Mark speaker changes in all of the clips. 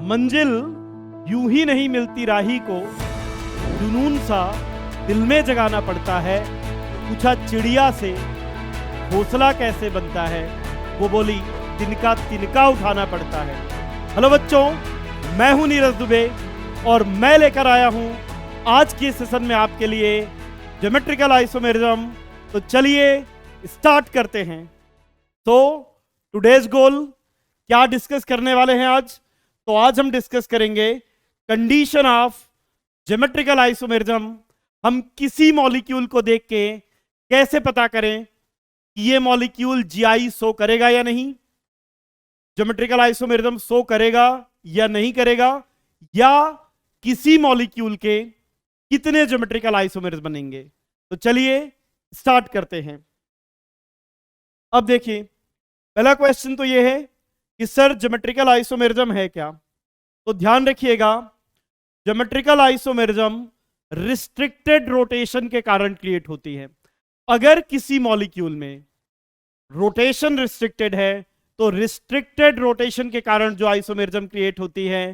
Speaker 1: मंजिल यूं ही नहीं मिलती राही को, जुनून सा दिल में जगाना पड़ता है। पूछा चिड़िया से घोंसला कैसे बनता है, वो बोली तिनका तिनका उठाना पड़ता है। हेलो बच्चों, मैं हूं नीरज दुबे और मैं लेकर आया हूं आज के सेशन में आपके लिए ज्योमेट्रिकल आइसोमेरिज्म। तो चलिए स्टार्ट करते हैं। तो टुडेज गोल क्या डिस्कस करने वाले हैं आज? तो आज हम डिस्कस करेंगे कंडीशन ऑफ ज्योमेट्रिकल आइसोमेरिज्म। हम किसी मॉलिक्यूल को देख के कैसे पता करें कि ये मॉलिक्यूल जीआई शो करेगा या नहीं, ज्योमेट्रिकल आइसोमेरिज्म शो करेगा या नहीं करेगा, या किसी मॉलिक्यूल के कितने ज्योमेट्रिकल आइसोमेरिज्म बनेंगे। तो चलिए स्टार्ट करते हैं। अब देखिए, पहला क्वेश्चन तो ये है कि सर ज्योमेट्रिकल आइसोमेरिज्म है क्या? तो ध्यान रखिएगा, ज्योमेट्रिकल आइसोमेरिज्म रिस्ट्रिक्टेड रोटेशन के कारण क्रिएट होती है। अगर किसी मॉलिक्यूल में रोटेशन रिस्ट्रिक्टेड है तो रिस्ट्रिक्टेड रोटेशन के कारण जो आइसोमेरिज्म क्रिएट होती है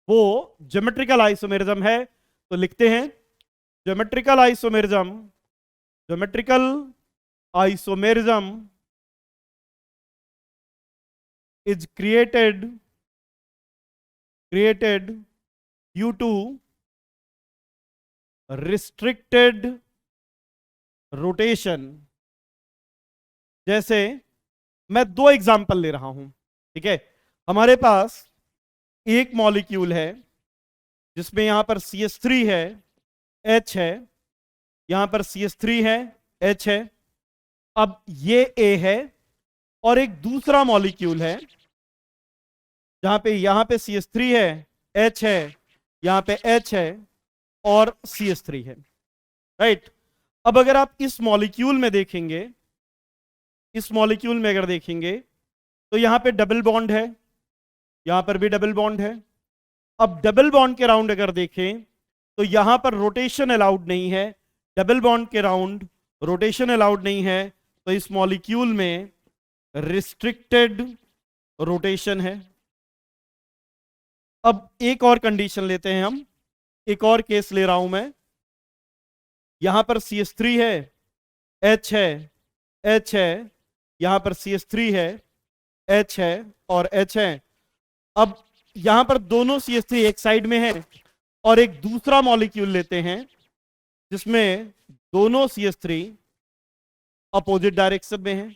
Speaker 1: वो ज्योमेट्रिकल आइसोमेरिज्म है। तो लिखते हैं geometrical isomerism is created due to restricted rotation। जैसे मैं दो एग्जांपल ले रहा हूं, ठीक है। हमारे पास एक मॉलिक्यूल है जिसमें यहां पर CH3 है, H है, यहां पर CH3 है, H है। अब ये A है और एक दूसरा मॉलिक्यूल है जहां पे यहां पे CH3 है, H है, यहां पे H है और CH3 है, राइट। अब अगर आप इस मॉलिक्यूल में देखेंगे, अगर देखेंगे तो यहां पे डबल बॉन्ड है, यहां पर भी डबल बॉन्ड है। अब डबल बॉन्ड के राउंड अगर देखें तो यहां पर रोटेशन अलाउड नहीं है, डबल बॉन्ड के राउंड रोटेशन अलाउड नहीं है। तो इस मॉलिक्यूल में रिस्ट्रिक्टेड रोटेशन है। अब एक और कंडीशन लेते हैं हम, एक और केस ले रहा हूं मैं। यहां पर CH3 है, H है, H है, यहां पर CH3 है, H है और H है। अब यहां पर दोनों CH3 एक साइड में है और एक दूसरा मॉलिक्यूल लेते हैं जिसमें दोनों CH3 अपोजिट डायरेक्शन में है,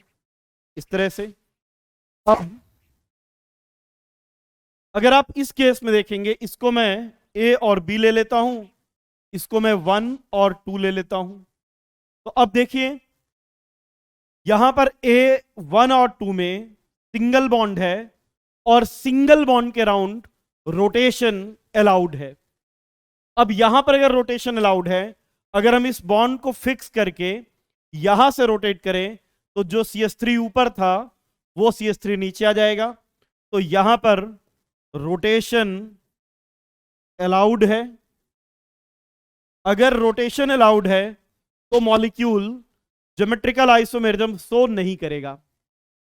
Speaker 1: इस तरह से। अब अगर आप इस केस में देखेंगे, इसको मैं A और B ले लेता हूं, इसको मैं 1 और 2 ले लेता हूं। तो अब देखिए, यहां पर A1 और 2 में सिंगल बॉन्ड है और सिंगल बॉन्ड के राउंड रोटेशन अलाउड है। अब यहां पर अगर रोटेशन अलाउड है, अगर हम इस बॉन्ड को फिक्स करके यहां से रोटेट करें तो जो CH3 ऊपर था वो CH3 नीचे आ जाएगा। तो यहां पर रोटेशन अलाउड है। अगर रोटेशन अलाउड है तो मॉलिक्यूल ज्योमेट्रिकल आइसोमेरिज्म शो नहीं करेगा।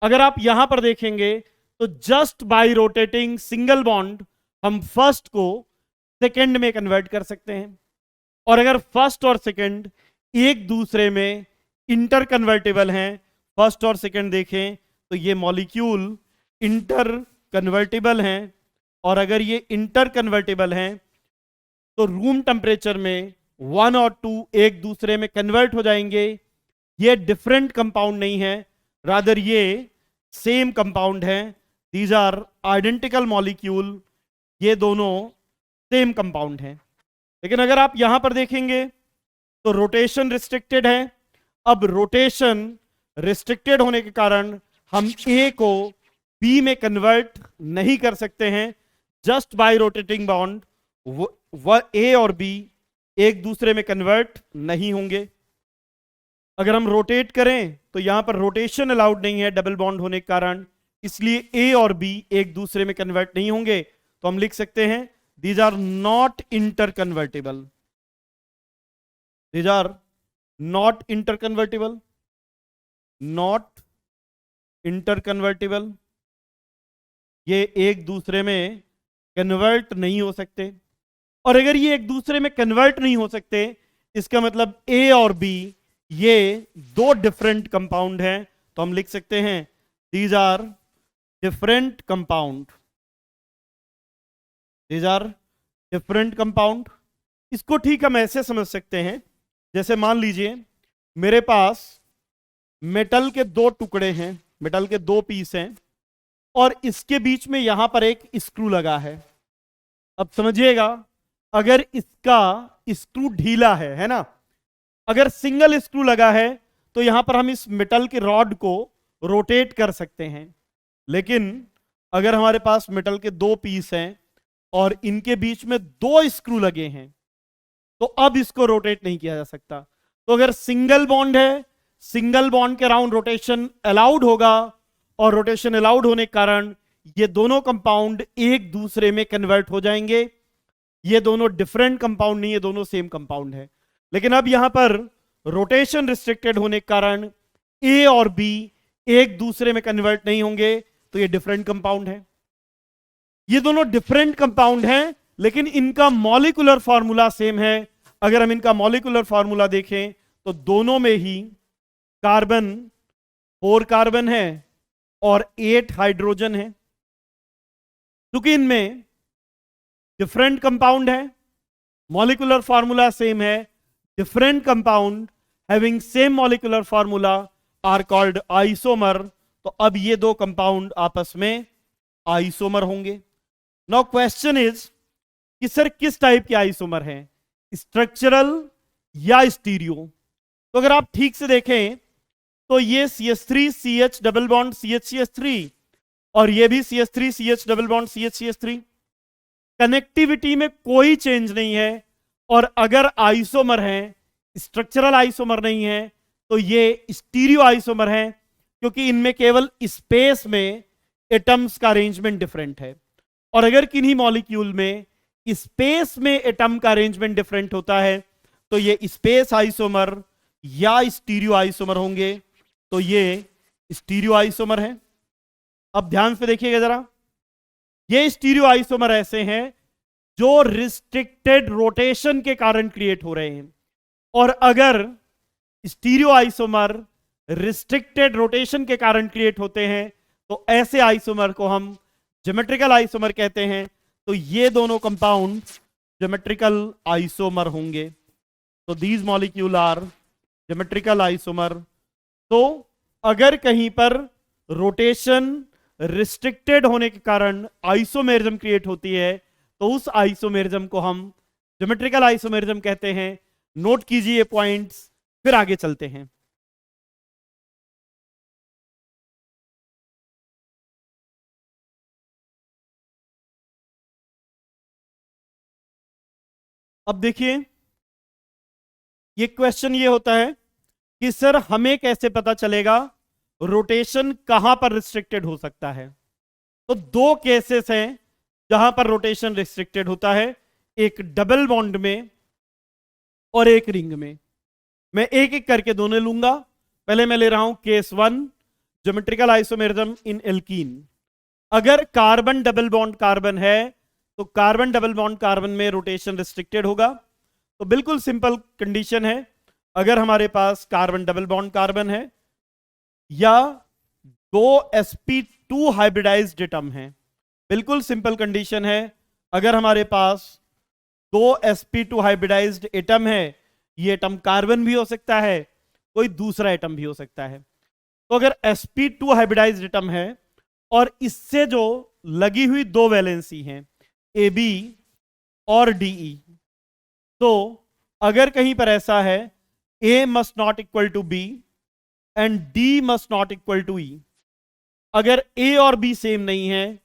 Speaker 1: अगर आप यहां पर देखेंगे तो just by rotating single bond हम फर्स्ट को सेकंड में कन्वर्ट कर सकते हैं। और अगर फर्स्ट और सेकंड एक दूसरे में इंटर कन्वर्टेबल हैं, फर्स्ट और सेकंड देखें तो ये मॉलिक्यूल इंटर कन्वर्टेबल हैं। और अगर ये इंटर कन्वर्टेबल हैं तो रूम टेम्परेचर में 1 और 2 एक दूसरे में कन्वर्ट हो जाएंगे। ये डिफरेंट कंपाउंड नहीं है, रादर ये सेम कंपाउंड है। दीज आर आइडेंटिकल मॉलिक्यूल, ये दोनों सेम कंपाउंड हैं। लेकिन अगर आप यहां पर देखेंगे तो रोटेशन रिस्ट्रिक्टेड है। अब रोटेशन रिस्ट्रिक्टेड होने के कारण हम A को B में कन्वर्ट नहीं कर सकते हैं। Just by rotating bond A और B एक दूसरे में कन्वर्ट नहीं होंगे। अगर हम रोटेट करें तो यहां पर रोटेशन अलाउड नहीं है डबल बॉन्ड होने के कारण, इसलिए A और B एक दूसरे में कन्वर्ट नहीं होंगे। तो हम लिख सकते हैं these are not interconvertible, these are not interconvertible, not interconvertible. ये एक दूसरे में कन्वर्ट नहीं हो सकते। और अगर ये एक दूसरे में कन्वर्ट नहीं हो सकते, इसका मतलब ए और बी ये दो डिफरेंट कंपाउंड हैं, तो हम लिख सकते हैं these are different compound, these are different compound. इसको ठीक हम ऐसे समझ सकते हैं, जैसे मान लीजिए मेरे पास मेटल के दो टुकड़े हैं, मेटल के दो पीस हैं, और इसके बीच में यहां पर एक स्क्रू लगा है। अब समझिएगा, अगर इसका स्क्रू ढीला है ना, अगर सिंगल स्क्रू लगा है तो यहां पर हम इस मेटल के रॉड को रोटेट कर सकते हैं, लेकिन अगर हमारे पास मेटल के दो पीस हैं और इनके बीच में दो स्क्रू लगे हैं, तो अब इसको रोटेट नहीं किया जा सकता। तो अगर सिंगल बॉन्ड है, सिंगल बॉन्ड के अराउंड रोटेशन अलाउड होगा, और रोटेशन अलाउड होने के कारण ये दोनों कंपाउंड एक दूसरे में कन्वर्ट हो जाएंगे। ये दोनों डिफरेंट कंपाउंड नहीं, ये दोनों सेम कंपाउंड है। लेकिन अब यहां पर रोटेशन रिस्ट्रिक्टेड होने के कारण ए और बी एक दूसरे में कन्वर्ट नहीं होंगे, तो ये डिफरेंट कंपाउंड है। ये दोनों डिफरेंट कंपाउंड हैं, लेकिन इनका मॉलिक्यूलर फॉर्मूला सेम है। अगर हम इनका मॉलिक्यूलर फॉर्मूला देखें तो दोनों में ही कार्बन 4 कार्बन है और 8 हाइड्रोजन है। क्योंकि इनमें डिफरेंट कंपाउंड है, मॉलिक्यूलर फॉर्मूला सेम है, different compound having same molecular formula are called isomer. तो अब ये दो कंपाउंड आपस में आइसोमर होंगे। नाउ क्वेश्चन इज कि सर किस टाइप के आइसोमर हैं, स्ट्रक्चरल या स्टीरियो? तो अगर आप ठीक से देखें तो ये CH3 CH double bond CH3 और ये भी CH3 CH double bond CH3, connectivity में कोई चेंज नहीं है। और अगर आइसोमर हैं, स्ट्रक्चरल आइसोमर नहीं है, तो ये स्टीरियो आइसोमर हैं, क्योंकि इनमें केवल स्पेस में एटम्स का अरेंजमेंट डिफरेंट है। और अगर किन्हीं मॉलिक्यूल में स्पेस में एटम का अरेंजमेंट डिफरेंट होता है, तो ये स्पेस आइसोमर या स्टीरियो आइसोमर होंगे। तो ये स्टीरियो आइसोमर है। अब ध्यान से देखिएगा जरा, ये स्टीरियो आइसोमर ऐसे हैं जो रिस्ट्रिक्टेड रोटेशन के कारण क्रिएट हो रहे हैं। और अगर स्टीरियो आइसोमर रिस्ट्रिक्टेड रोटेशन के कारण क्रिएट होते हैं, तो ऐसे आइसोमर को हम ज्योमेट्रिकल आइसोमर कहते हैं। तो ये दोनों कंपाउंड ज्योमेट्रिकल आइसोमर होंगे। तो these molecule are geometrical isomer. तो अगर कहीं पर रोटेशन रिस्ट्रिक्टेड होने के कारण आइसोमेरिज्म क्रिएट होती है, तो उस आइसोमेरिज्म को हम ज्योमेट्रिकल आइसोमेरिज्म कहते हैं। नोट कीजिए पॉइंट्स, फिर आगे चलते हैं। अब देखिए, ये क्वेश्चन ये होता है कि सर हमें कैसे पता चलेगा रोटेशन कहां पर रिस्ट्रिक्टेड हो सकता है? तो दो केसेस हैं जहां पर रोटेशन रिस्ट्रिक्टेड होता है, एक डबल बॉन्ड में और एक रिंग में। मैं एक एक करके दोनों लूंगा। पहले मैं ले रहा हूं case 1, geometrical isomerism in alkene. अगर कार्बन डबल बॉन्ड कार्बन है, तो कार्बन डबल बॉन्ड कार्बन में रोटेशन रिस्ट्रिक्टेड होगा। तो बिल्कुल सिंपल कंडीशन है, अगर हमारे पास कार्बन डबल बॉन्ड कार्बन है या दो sp2 हाइब्रिडाइज्ड एटम है, बिल्कुल सिंपल कंडीशन है, अगर हमारे पास दो sp2 हाइब्रिडाइज्ड एटम है, ये एटम कार्बन भी हो सकता है, कोई दूसरा एटम भी हो सकता है। तो अगर sp2 हाइब्रिडाइज्ड एटम है और इससे जो लगी हुई दो वैलेंसी हैं AB और DE, तो अगर कहीं पर ऐसा है A must not equal to B and D must not equal to E, अगर A और B सेम नहीं है,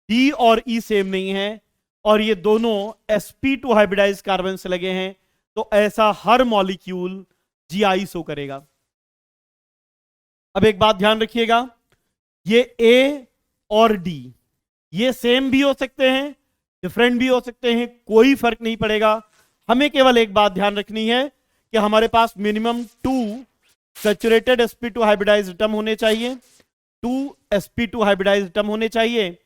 Speaker 1: D और E सेम नहीं है, और ये दोनों sp2 हाइब्रिडाइज्ड कार्बन से लगे हैं, तो ऐसा हर मॉलिक्यूल GI शो करेगा। अब एक बात ध्यान रखिएगा, ये A और D ये सेम भी हो सकते हैं, डिफरेंट भी हो सकते हैं, कोई फर्क नहीं पड़ेगा। हमें केवल एक बात ध्यान रखनी है कि हमारे पास minimum 2 saturated sp2 hybridized atom होने चाहिए, 2 sp2 हाइब्रिडाइज्ड एटम होने चाहिए,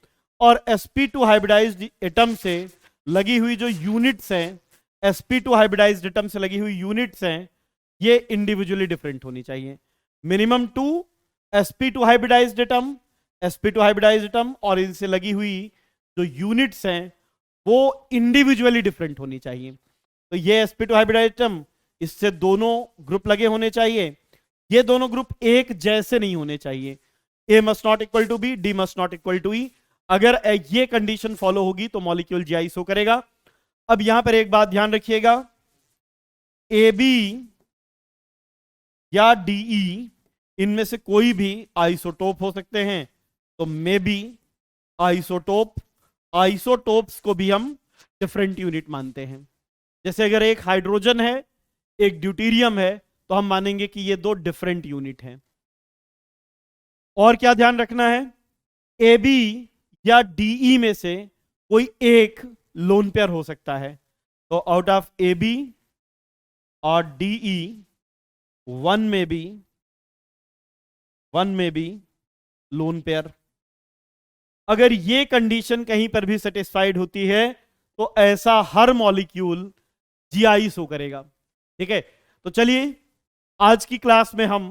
Speaker 1: और sp2 हाइब्रिडाइज्ड एटम से लगी हुई जो यूनिट्स हैं, sp2 हाइब्रिडाइज्ड एटम से लगी हुई यूनिट्स हैं, ये इंडिविजुअली डिफरेंट होनी चाहिए। Minimum 2 sp2 hybridized atom, sp2 hybridized atom और इनसे लगी हुई जो यूनिट्स हैं वो इंडिविजुअली डिफरेंट होनी चाहिए। तो ये sp2 हाइब्रिडाइज्ड एटम, इससे दोनों ग्रुप लगे होने चाहिए। ये दोनों ग्रुप एक जैसे नहीं होने चाहिए। A must not equal to B, D must not equal to E. अगर ये कंडीशन फॉलो होगी तो मॉलिक्यूल GI शो करेगा। अब यहां पर एक बात ध्यान रखिएगा, AB या DE इनमें से कोई भी आइसोटोप हो सकते हैं, तो मे बी आइसोटोप, आइसोटोप्स को भी हम डिफरेंट यूनिट मानते हैं। जैसे अगर एक हाइड्रोजन है, एक ड्यूटीरियम है, तो हम मानेंगे कि ये दो डिफरेंट यूनिट हैं। और क्या ध्यान रखना है, AB या DE में से कोई एक लोन पेयर हो सकता है। तो आउट ऑफ AB और DE वन में बी लोन पेयर। अगर ये कंडीशन कहीं पर भी सेटिस्फाइड होती है तो ऐसा हर मॉलिक्यूल GI शो करेगा। ठीक है, तो चलिए आज की क्लास में हम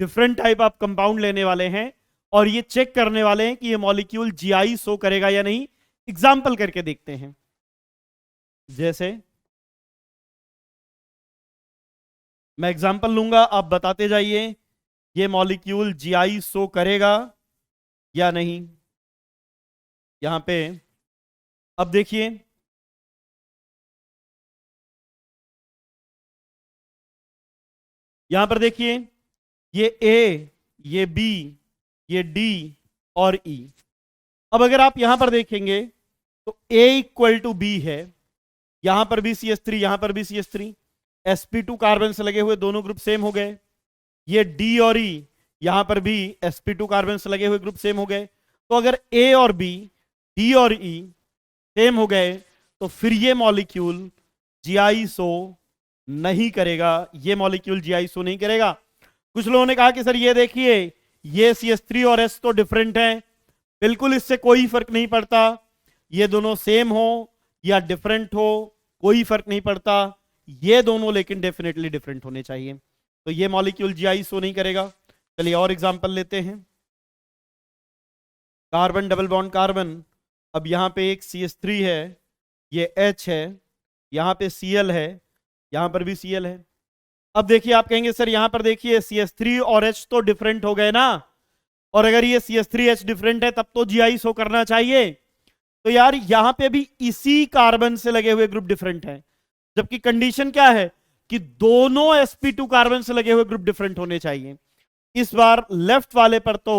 Speaker 1: डिफरेंट टाइप ऑफ कंपाउंड लेने वाले हैं और ये चेक करने वाले हैं कि ये मॉलिक्यूल GI शो करेगा या नहीं। एग्जाम्पल करके देखते हैं। जैसे मैं एग्जाम्पल लूंगा, आप बताते जाइए ये मॉलिक्यूल GI शो करेगा या नहीं। यहां पे अब देखिए, यहां पर देखिए, ये A, ये B, ये D और E। अब अगर आप यहां पर देखेंगे तो A इक्वल टू B है, यहां पर भी CH3, यहां पर भी CH3, sp2 कार्बन से लगे हुए दोनों ग्रुप सेम हो गए। ये D और E, यहां पर भी sp2 कार्बन से लगे हुए ग्रुप सेम हो गए। तो अगर A और B, D और E सेम हो गए तो फिर ये मॉलिक्यूल GI शो नहीं करेगा, ये मॉलिक्यूल GI शो नहीं करेगा। कुछ लोगों ने कहा कि सर ये देखिए, ये CH3 और S तो डिफरेंट हैं। बिल्कुल इससे कोई फर्क नहीं पड़ता, ये दोनों सेम हो या डिफरेंट हो कोई फर्क नहीं पड़ता, ये दोनों लेकिन डेफिनेटली डिफरेंट होने चाहिए। तो ये मॉलिक्यूल GI शो नहीं करेगा। चलिए और एग्जांपल लेते हैं। कार्बन डबल बॉन्ड कार्बन, अब यहां पे एक CH3 है, ये H है, यहां पे Cl है, यहां पर भी Cl है। अब देखिए, आप कहेंगे सर यहां पर देखिए CH3 और H तो डिफरेंट हो गए ना, और अगर ये CH3H डिफरेंट है तब तो GI शो करना चाहिए। तो यार यहां पे भी इसी कार्बन से लगे हुए ग्रुप डिफरेंट हैं, जबकि कंडीशन क्या है कि दोनों sp2 कार्बन से लगे हुए ग्रुप डिफरेंट होने चाहिए। इस बार लेफ्ट वाले पर तो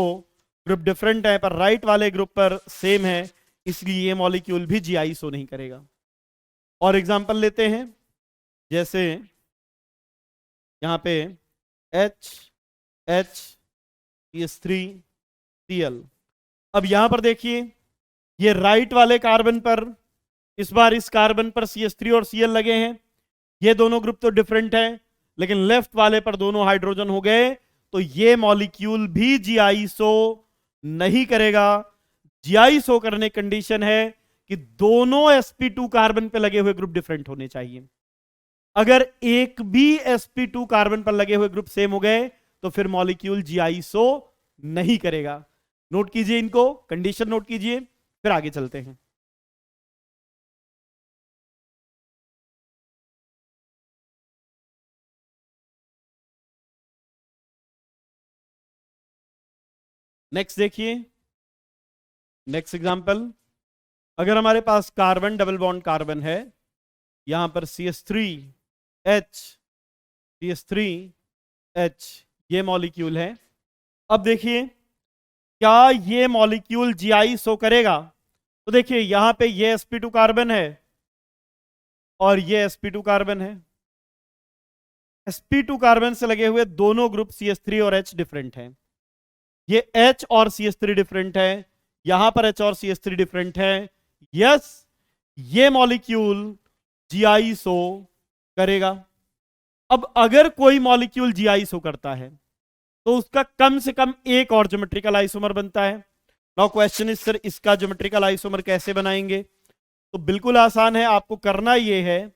Speaker 1: ग्रुप डिफरेंट है पर राइट वाले ग्रुप पर सेम है, इसलिए ये मॉलिक्यूल भी GI शो नहीं करेगा। और एग्जांपल लेते हैं, जैसे यहां पे H, CH3, Cl। अब यहां पर देखिए, ये राइट वाले कार्बन पर, इस बार इस कार्बन पर CH3 और Cl लगे हैं, ये दोनों ग्रुप तो डिफरेंट है, लेकिन लेफ्ट वाले पर दोनों हाइड्रोजन हो गए, तो ये मॉलिक्यूल भी GI शो नहीं करेगा। GI शो करने कंडीशन है कि दोनों sp2 कार्बन पे लगे हुए ग्रुप डिफरेंट होने चाहिए। अगर एक भी sp2 कार्बन पर लगे हुए ग्रुप सेम हो गए तो फिर मॉलिक्यूल GI शो नहीं करेगा। नोट कीजिए इनको, कंडीशन नोट कीजिए, फिर आगे चलते हैं। नेक्स्ट देखिए, नेक्स्ट एग्जांपल, अगर हमारे पास कार्बन डबल बॉन्ड कार्बन है, यहां पर CH3H, CH3H ये मॉलिक्यूल है। अब देखिए, क्या ये मॉलिक्यूल GI शो करेगा? तो देखिए यहां पे ये sp2 कार्बन है और ये sp2 कार्बन है। sp2 कार्बन से लगे हुए दोनों ग्रुप CH3 और H डिफरेंट हैं। ये H और CH3 डिफरेंट है, यहां पर H और CH3 डिफरेंट है। यस, ये मॉलिक्यूल GI शो करेगा। अब अगर कोई मॉलिक्यूल GI शो करता है तो उसका कम से कम एक और ज्योमेट्रिकल आइसोमर बनता है। नाउ क्वेश्चन इज सर इसका ज्योमेट्रिकल आइसोमर कैसे बनाएंगे? तो बिल्कुल आसान है, आपको करना ये है,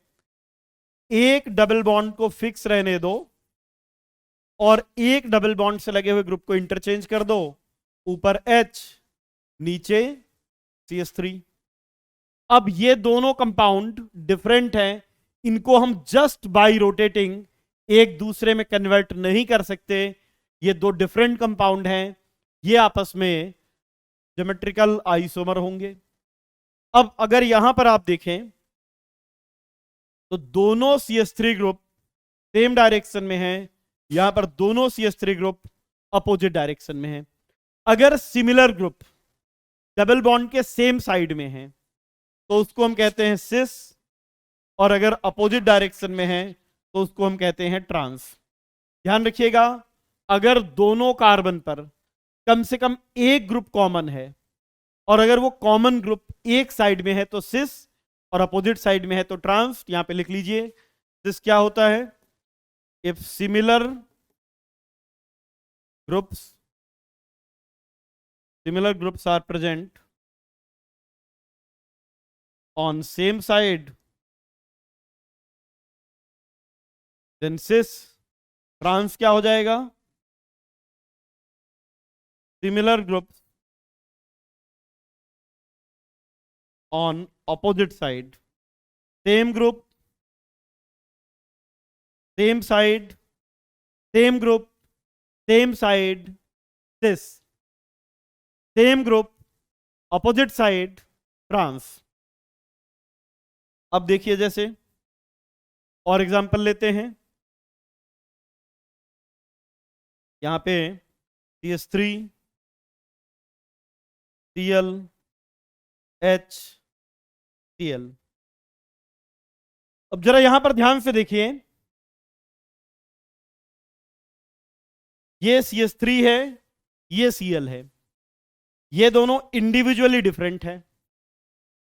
Speaker 1: एक डबल बॉन्ड को फिक्स रहने दो और एक डबल बॉन्ड से लगे हुए ग्रुप को इंटरचेंज कर दो, ऊपर H नीचे CH3। अब ये दोनों कंपाउंड डिफरेंट हैं, इनको हम जस्ट बाय रोटेटिंग एक दूसरे में कन्वर्ट नहीं कर सकते। ये दो डिफरेंट कंपाउंड हैं, ये आपस में ज्योमेट्रिकल आइसोमर होंगे। अब अगर यहां पर आप देखें तो दोनों CH3 ग्रुप सेम डायरेक्शन में हैं, यहां पर दोनों CH3 ग्रुप अपोजिट डायरेक्शन में हैं। अगर सिमिलर ग्रुप डबल बॉन्ड के सेम साइड में हैं तो उसको हम कहते हैं सिस, और अगर अपोजिट डायरेक्शन में है तो उसको हम कहते हैं ट्रांस। ध्यान रखिएगा, अगर दोनों कार्बन पर कम से कम एक ग्रुप कॉमन है और अगर वो कॉमन ग्रुप एक साइड में है तो सिस और अपोजिट साइड में है तो ट्रांस। यहां पे लिख लीजिए सिस क्या होता है, if similar groups are present on same side then cis. Trans क्या हो जाएगा, similar groups on opposite side, same group same side, same group same side, cis, same group opposite side, trans. अब देखिए जैसे और एग्जांपल लेते हैं, यहां पे CH3 Cl H Cl। अब जरा यहां पर ध्यान से देखिए, ये CH3 है, ये Cl है, ये दोनों इंडिविजुअली डिफरेंट है।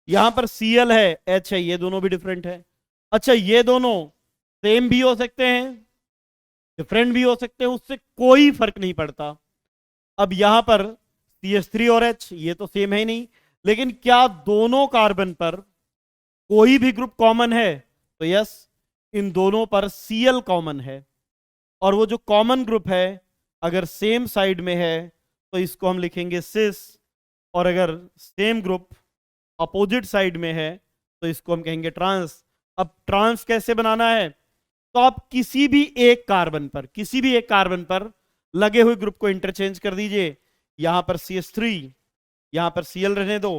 Speaker 1: यहां पर Cl है, H है, ये दोनों भी डिफरेंट है। अच्छा, ये दोनों सेम भी हो सकते हैं, डिफरेंट भी हो सकते हैं, उससे कोई फर्क नहीं पड़ता। अब यहां पर CH3 और H ये तो सेम है ही नहीं, लेकिन क्या दोनों कार्बन पर कोई भी ग्रुप कॉमन है? तो यस, इन दोनों पर Cl कॉमन है, और वो जो कॉमन ग्रुप है अगर सेम साइड में है तो इसको हम लिखेंगे सिस, और अगर सेम ग्रुप अपोजिट साइड में है तो इसको हम कहेंगे ट्रांस। अब ट्रांस कैसे बनाना है? तो आप किसी भी एक कार्बन पर लगे हुए ग्रुप को इंटरचेंज कर दीजिए। यहां पर CH3, यहां पर Cl रहने दो,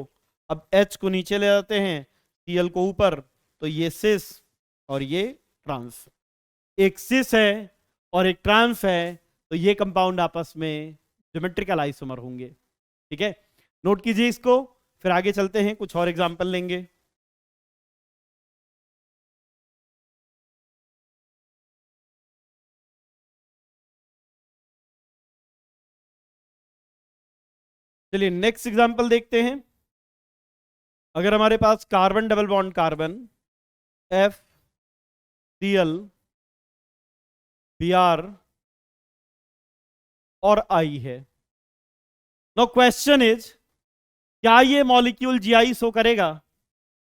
Speaker 1: अब H को नीचे ले जाते हैं, Cl को ऊपर, तो ये सिस और ये ट्रांस। एक सिस है और एक ट्रांस है, तो ये कंपाउंड आपस में ज्योमेट्रिकल आइसोमर होंगे। ठीक है, नोट कीजिए इसको, फिर आगे चलते हैं, कुछ और एग्जांपल लेंगे। चलिए नेक्स्ट एग्जांपल देखते हैं। अगर हमारे पास carbon double bond carbon FCl Br और I है। नो क्वेश्चन इज, क्या ये मॉलिक्यूल GI शो करेगा?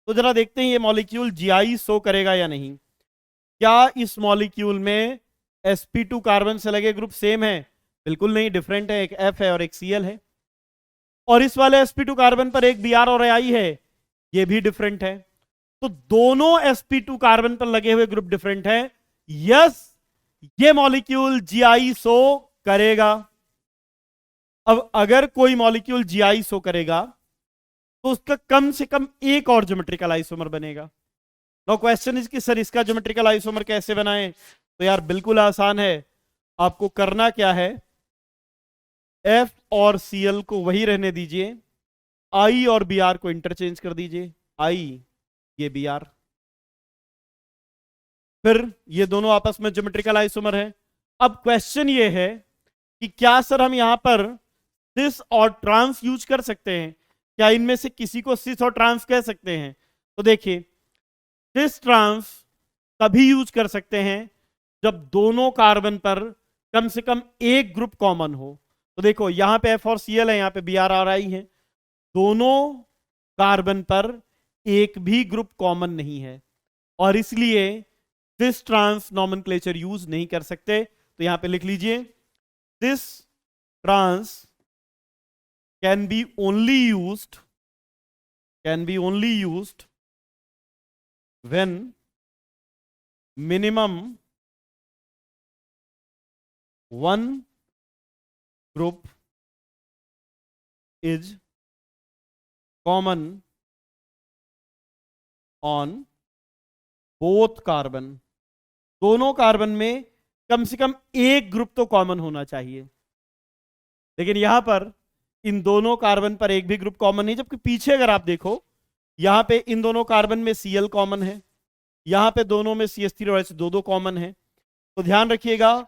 Speaker 1: तो जरा देखते हैं ये मॉलिक्यूल GI शो करेगा या नहीं। क्या इस मॉलिक्यूल में sp2 कार्बन से लगे ग्रुप सेम है? बिल्कुल नहीं, डिफरेंट है, एक F है और एक Cl है। और इस वाले sp2 कार्बन पर एक Br और I है, ये भी डिफरेंट है। तो दोनों sp2 कार्बन पर लगे हुए ग्रुप डिफरेंट है। यस, ये मॉलिक्यूल GI शो करेगा। अब अगर कोई मॉलिक्यूल GI शो करेगा तो उसका कम से कम एक और ज्योमेट्रिकल आइसोमर बनेगा। नाउ क्वेश्चन इज कि सर इसका ज्योमेट्रिकल आइसोमर कैसे बनाएं? तो यार बिल्कुल आसान है, आपको करना क्या है, F और Cl को वही रहने दीजिए, I और Br को इंटरचेंज कर दीजिए, I ये Br, फिर ये दोनों आपस में ज्योमेट्रिकल आइसोमर है। अब क्वेश्चन ये है कि क्या सर हम यहां पर सिस और ट्रांस यूज कर सकते हैं? क्या इनमें से किसी को सिस और ट्रांस कह सकते हैं? तो देखिए, सिस ट्रांस तभी यूज कर सकते हैं जब दोनों कार्बन पर कम से कम एक ग्रुप कॉमन हो। तो देखो यहां पे F और Cl है, यहां पे Br और I है, दोनों कार्बन पर एक भी ग्रुप कॉमन नहीं है और इसलिए सिस ट्रांस नॉमेनक्लेचर यूज नहीं कर सकते। तो यहां पे लिख लीजिए cis trans can be only used when minimum one group is common on both carbon. दोनों कार्बन में कम से कम एक ग्रुप तो कॉमन होना चाहिए, लेकिन यहां पर इन दोनों कार्बन पर एक भी ग्रुप कॉमन नहीं, जबकि पीछे अगर आप देखो यहां पे इन दोनों कार्बन में Cl कॉमन है, यहां पे दोनों में CH3 और H दो कॉमन है। तो ध्यान रखिएगा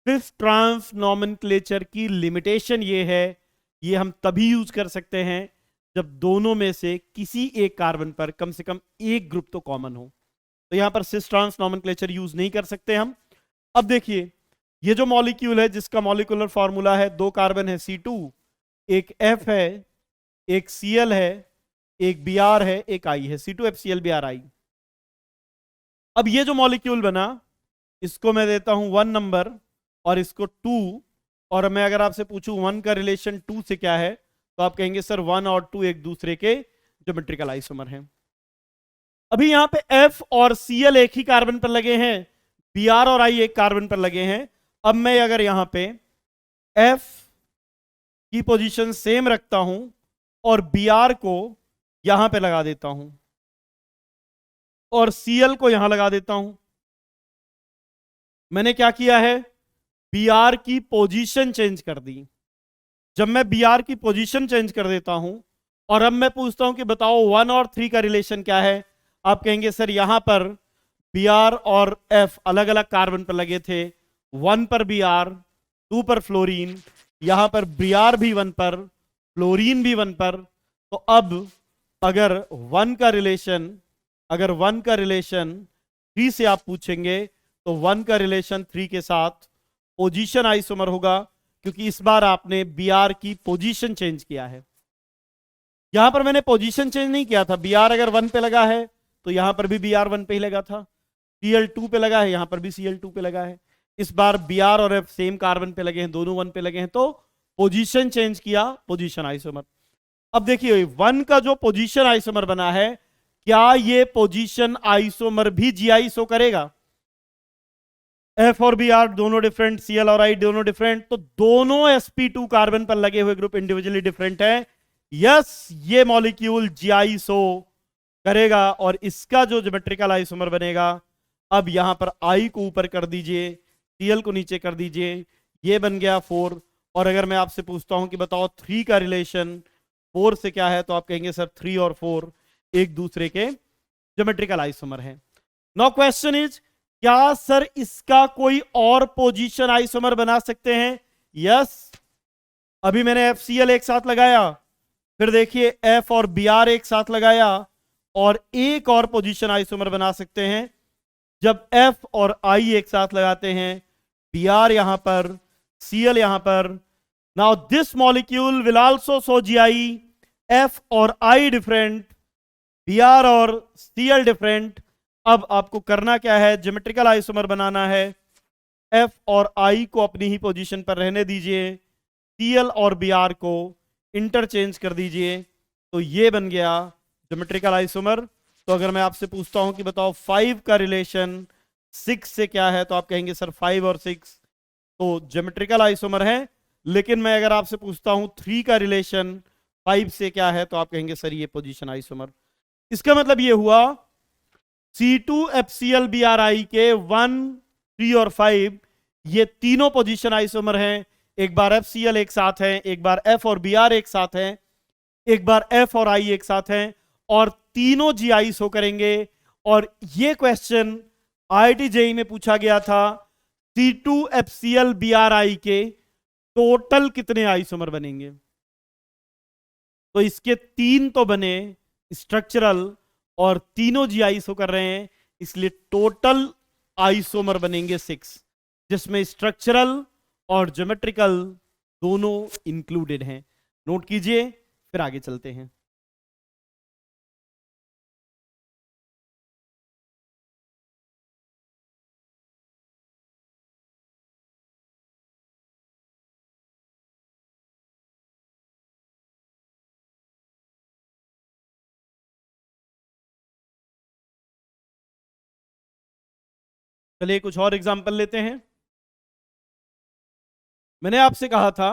Speaker 1: सिस ट्रांस नॉमेनक्लेचर की लिमिटेशन ये है, ये हम तभी यूज कर सकते हैं जब दोनों में से किसी एक कार्बन पर कम से कम एक ग्रुप तो कॉमन हो। तो यहां पर सिस ट्रांस नॉमेनक्लेचर यूज नहीं कर सकते हम। अब देखिए ये जो मॉलिक्यूल है जिसका मॉलिक्यूलर फॉर्मूला है, दो कार्बन है C2, एक F है, एक Cl है, एक Br है, एक I है, C2HClBrI। अब ये जो मॉलिक्यूल बना इसको मैं देता हूं 1 नंबर और इसको 2, और मैं अगर आपसे पूछूं 1 का रिलेशन 2 से क्या है तो आप कहेंगे सर 1 और 2 एक दूसरे के ज्योमेट्रिकल आइसोमर हैं। अभी यहां पे F और Cl एक ही कार्बन पर लगे हैं, Br और I एक कार्बन पर लगे हैं। अब मैं अगर यहां पे F की पोजीशन सेम रखता हूं और Br को यहां पे लगा देता हूं और Cl को यहां लगा देता हूं, मैंने क्या किया है Br की पोजीशन चेंज कर दी। जब मैं Br की पोजीशन चेंज कर देता हूं और अब मैं पूछता हूं कि बताओ 1 और 3 का रिलेशन क्या है, आप कहेंगे सर यहां पर Br और F अलग अलग कार्बन पर लगे थे, 1 पर Br 2 पर फ्लोरीन, यहां पर Br भी 1 पर, फ्लोरीन भी 1 पर। तो अब अगर 1 का रिलेशन 3 से आप पूछेंगे तो 1 का रिलेशन 3 के साथ पोजीशन आइसोमर होगा, क्योंकि इस बार आपने Br की पोजीशन चेंज किया है। यहां पर मैंने पोजीशन चेंज नहीं किया था, Br अगर 1 पे लगा है तो यहां पर भी Br 1 पे ही लगा था, Cl 2 पे लगा है यहां पर भी Cl 2 पे लगा है। इस बार Br और F सेम कार्बन पे लगे हैं, दोनों 1 पे लगे हैं, तो पोजीशन चेंज किया, पोजीशन आइसोमर। अब देखिए 1 का जो पोजीशन आइसोमर बना है, क्या ये पोजीशन आइसोमर भी GI शो करेगा? F और Br दोनों डिफरेंट, Cl और I दोनों डिफरेंट, तो दोनों sp2 कार्बन पर लगे हुए ग्रुप इंडिविजुअली डिफरेंट है। यस, ये मॉलिक्यूल GI शो करेगा और इसका जो ज्योमेट्रिकल आइसोमर बनेगा, अब यहां पर I को ऊपर कर दीजिए, Cl को नीचे कर दीजिए, ये बन गया 4। और अगर मैं आपसे पूछता हूं कि बताओ 3 का रिलेशन 4 से क्या है, तो आप कहेंगे सर 3 और 4 एक दूसरे के ज्योमेट्रिकल आइसोमर हैं। नाउ क्वेश्चन इज, क्या सर इसका कोई और पोजीशन आइसोमर बना सकते हैं? यस, अभी मैंने FCl एक साथ लगाया, फिर देखिए F और Br एक साथ लगाया, और एक और पोजीशन आइसोमर बना सकते हैं जब F और I एक साथ लगाते हैं, Br यहां पर, Cl यहां पर। Now this molecule will also show GI, F और I डिफरेंट, Br और Cl डिफरेंट। अब आपको करना क्या है, ज्योमेट्रिकल आइसोमर बनाना है। F और I को अपनी ही पोजीशन पर रहने दीजिए, Cl और Br को इंटरचेंज कर दीजिए, तो ये बन गया ज्योमेट्रिकल आइसोमर। तो अगर मैं आपसे पूछता हूं कि बताओ 5 का रिलेशन 6 से क्या है, तो आप कहेंगे सर 5 और 6 तो ज्योमेट्रिकल आइसोमर है। लेकिन मैं अगर आपसे पूछता हूं 3 का रिलेशन 5 से क्या है, तो आप कहेंगे सर ये पोजीशन आइसोमर। इसका मतलब ये हुआ C2HClBrI के 1, 3 और 5 ये तीनों पोजीशन आइसोमर हैं। एक बार FCl एक साथ है, एक बार F और Br एक साथ है, एक बार F और I एक साथ हैं, और तीनों GI शो करेंगे। और ये क्वेश्चन IIT JEE में पूछा गया था, C2HClBrI के टोटल कितने आइसोमर बनेंगे? तो इसके 3 तो बने स्ट्रक्चरल और तीनों GI शो कर रहे हैं, इसलिए टोटल आइसोमर बनेंगे 6, जिसमें स्ट्रक्चरल और ज्योमेट्रिकल दोनों इंक्लूडेड हैं। नोट कीजिए फिर आगे चलते हैं। चलिए कुछ और एग्जांपल लेते हैं। मैंने आपसे कहा था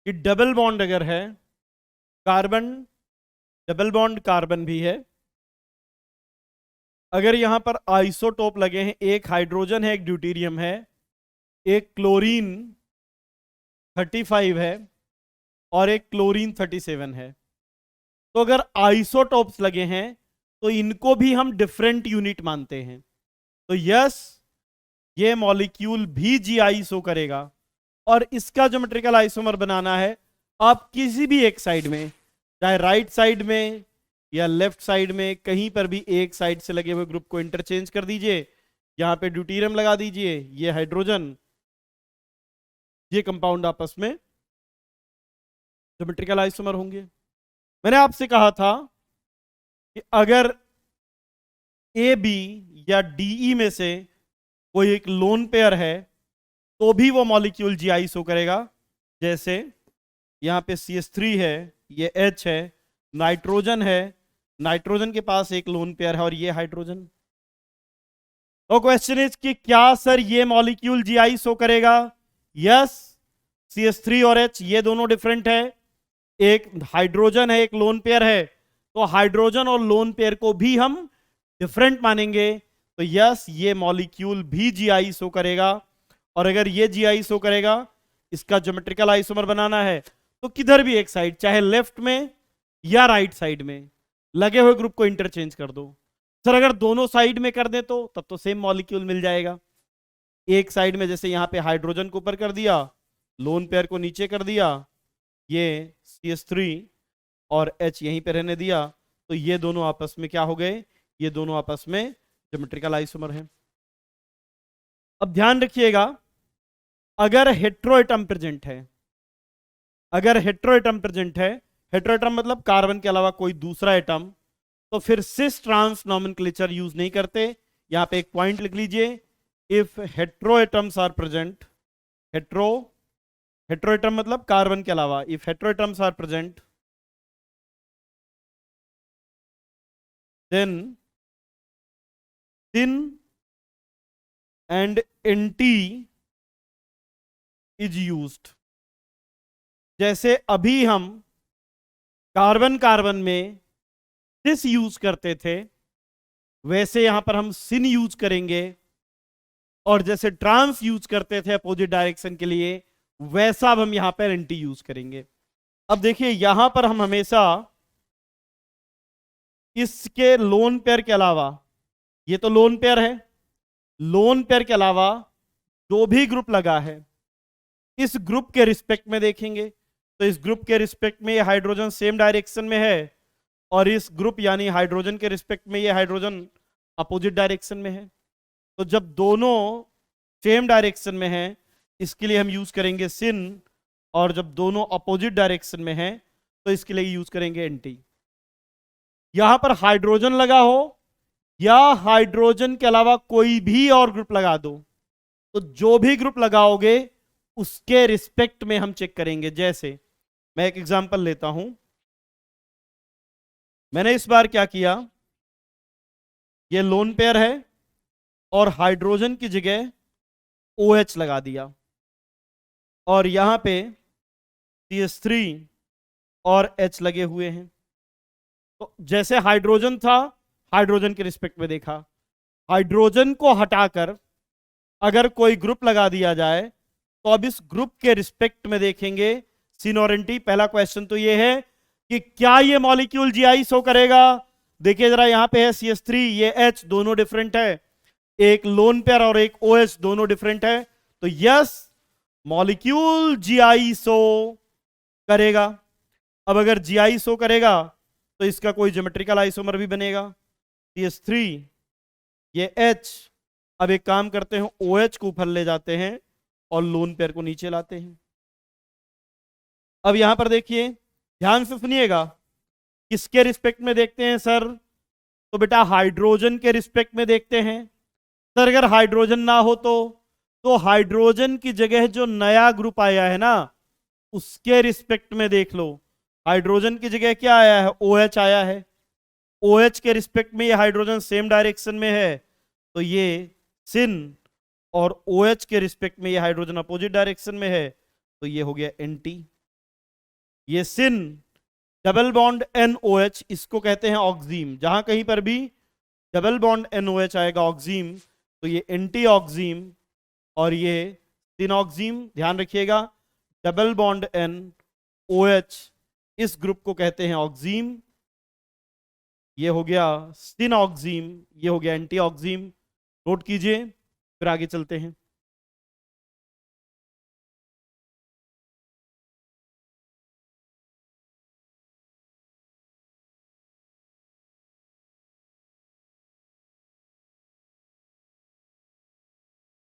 Speaker 1: कि डबल बॉन्ड अगर है, कार्बन, डबल बॉन्ड कार्बन भी है, अगर यहां पर आइसोटोप लगे हैं, एक हाइड्रोजन है, एक ड्यूटेरियम है, एक क्लोरीन 35 है और एक क्लोरीन 37 है, तो अगर आइसोटोप्स लगे हैं तो इनको भी हम डिफरेंट यूनिट मानते हैं। तो यस, ये मॉलिक्यूल भी जीआई शो करेगा। और इसका ज्योमेट्रिकल आइसोमर बनाना है, आप किसी भी एक साइड में, चाहे राइट साइड में या लेफ्ट साइड में, कहीं पर भी एक साइड से लगे हुए ग्रुप को इंटरचेंज कर दीजिए। यहां पे ड्यूटेरियम लगा दीजिए, ये हाइड्रोजन, ये कंपाउंड आपस में ज्योमेट्रिकल आइसोमर होंगे। मैंने आपसे कहा था कि अगर ए बी या डीई में से कोई एक लोन पेयर है तो भी वो मॉलिक्यूल जीआई शो करेगा। जैसे यहां पे CH3 है, ये H है, नाइट्रोजन है, नाइट्रोजन के पास एक लोन पेयर है और ये हाइड्रोजन। तो क्वेश्चन इज कि क्या सर ये मॉलिक्यूल जीआई शो करेगा? यस, CH3 और H ये दोनों डिफरेंट है, एक हाइड्रोजन है, एक लोन पेयर है, तो हाइड्रोजन और लोन पेयर को भी हम डिफरेंट मानेंगे। तो यस, ये मॉलिक्यूल भी जीआई शो करेगा। और अगर ये जीआई शो करेगा, इसका ज्योमेट्रिकल आइसोमर बनाना है, तो किधर भी एक साइड, चाहे लेफ्ट में या राइट साइड में लगे हुए ग्रुप को इंटरचेंज कर दो। सर अगर दोनों साइड में कर दे तो तब तो सेम मॉलिक्यूल मिल जाएगा। एक साइड में जैसे यहां पे हाइड्रोजन को ऊपर कर दिया, लोन पेयर को नीचे कर दिया, ये CH3 और H यहीं पे रहने दिया, तो ये दोनों आपस में क्या हो गए? ये दोनों आपस में ज्योमेट्रिकल आइसोमर हैं। अब ध्यान रखिएगा, अगर हेट्रोएटम प्रेजेंट है, अगर हेट्रोएटम प्रेजेंट है, हेट्रोएटम मतलब कार्बन के अलावा कोई दूसरा एटम, तो फिर सिस ट्रांस नॉमेनक्लेचर यूज नहीं करते। यहां पे एक पॉइंट लिख लीजिए, if heteroatoms are present, heteroatom मतलब कार्बन के अलावा, if heteroatoms are present then sin and nt is used. जैसे अभी हम कार्बन कार्बन में सिस यूज करते थे, वैसे यहां पर हम सिन यूज करेंगे। और जैसे ट्रांस यूज करते थे अपोजिट डायरेक्शन के लिए, वैसा अब हम यहां पर एंटी यूज करेंगे। अब देखिए यहां पर हम हमेशा इसके लोन पेयर के अलावा, ये तो लोन पेयर है, लोन पेयर के अलावा जो भी ग्रुप लगा है, इस ग्रुप के रिस्पेक्ट में देखेंगे। तो इस ग्रुप के रिस्पेक्ट में ये हाइड्रोजन सेम डायरेक्शन में है, और इस ग्रुप यानी हाइड्रोजन के रिस्पेक्ट में ये हाइड्रोजन अपोजिट डायरेक्शन में है। तो जब दोनों सेम डायरेक्शन में है, इसके लिए हम यूज करेंगे सिन, और जब दोनों अपोजिट डायरेक्शन में है तो इसके लिए यूज करेंगे एंटी। यहां पर हाइड्रोजन लगा हो या हाइड्रोजन के अलावा कोई भी और ग्रुप लगा दो, तो जो भी ग्रुप लगाओगे उसके रिस्पेक्ट में हम चेक करेंगे। जैसे मैं एक एग्जांपल लेता हूं, मैंने इस बार क्या किया, ये लोन पेयर है और हाइड्रोजन की जगह OH लगा दिया, और यहां पे CH3 और H लगे हुए हैं। तो जैसे हाइड्रोजन था, हाइड्रोजन के रिस्पेक्ट में देखा, हाइड्रोजन को हटाकर अगर कोई ग्रुप लगा दिया जाए तो अब इस ग्रुप के रिस्पेक्ट में देखेंगे सिन और एंटी। पहला क्वेश्चन तो ये है कि क्या ये मॉलिक्यूल जीआई शो करेगा? देखिए जरा, यहां पे है CH3, ये H, दोनों डिफरेंट है, एक लोन पेयर और एक OH, दोनों डिफरेंट है। तो यस, मॉलिक्यूल जीआई शो करेगा। अब अगर जीआई शो करेगा तो इसका कोई ज्योमेट्रिकल आइसोमर भी बनेगा, CH3, ये H। अब एक काम करते हैं, OH को ऊपर ले जाते हैं और लोन पेयर को नीचे लाते हैं। अब यहां पर देखिए, ध्यान से सुनिएगा। किसके रिस्पेक्ट में देखते हैं सर? तो बेटा हाइड्रोजन के रिस्पेक्ट में देखते हैं। सर अगर हाइड्रोजन ना हो तो हाइड्रोजन की जगह जो नया ग्रुप आया है ना, उसके रिस्पेक्ट में देख लो। हाइड्रोजन की जगह क्या आया है? OH आया है। OH के रिस्पेक्ट में ये हाइड्रोजन सेम डायरेक्शन में है, तो ये सिन। और OH के रिस्पेक्ट में ये हाइड्रोजन अपोजिट डायरेक्शन में है, तो ये हो गया एंटी। ये सिन डबल बॉन्ड NOH, इसको कहते हैं ऑक्सीम। जहां कहीं पर भी डबल बॉन्ड NOH आएगा ऑक्सीम, तो ये एंटी ऑक्सीम और ये सिनऑक्सीम। ध्यान रखिएगा, डबल बॉन्ड NOH इस ग्रुप को कहते हैं ऑक्सीम। ये हो गया सिनऑक्सीम, ये हो गया एंटी ऑक्सीम। नोट कीजिए, फिर आगे चलते हैं।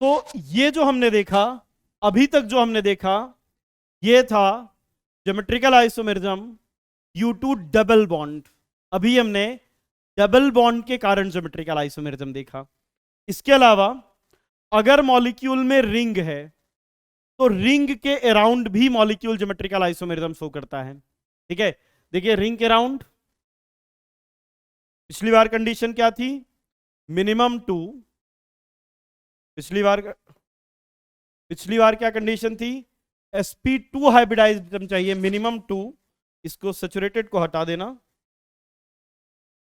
Speaker 1: तो ये जो हमने देखा, अभी तक जो हमने देखा, ये था geometrical isomerism due to double bond. अभी हमने डबल बॉन्ड के कारण ज्योमेट्रिकल आइसोमेरिज्म देखा। इसके अलावा अगर मॉलिक्यूल में रिंग है, तो रिंग के अराउंड भी मॉलिक्यूल ज्योमेट्रिकल आइसोमेरिज्म शो करता है। ठीक है, देखिए रिंग के अराउंड पिछली बार कंडीशन क्या थी? मिनिमम 2। पिछली बार क्या कंडीशन थी? sp2 हाइब्रिडाइज्ड चाहिए, मिनिमम 2। इसको सैचुरेटेड को हटा देना,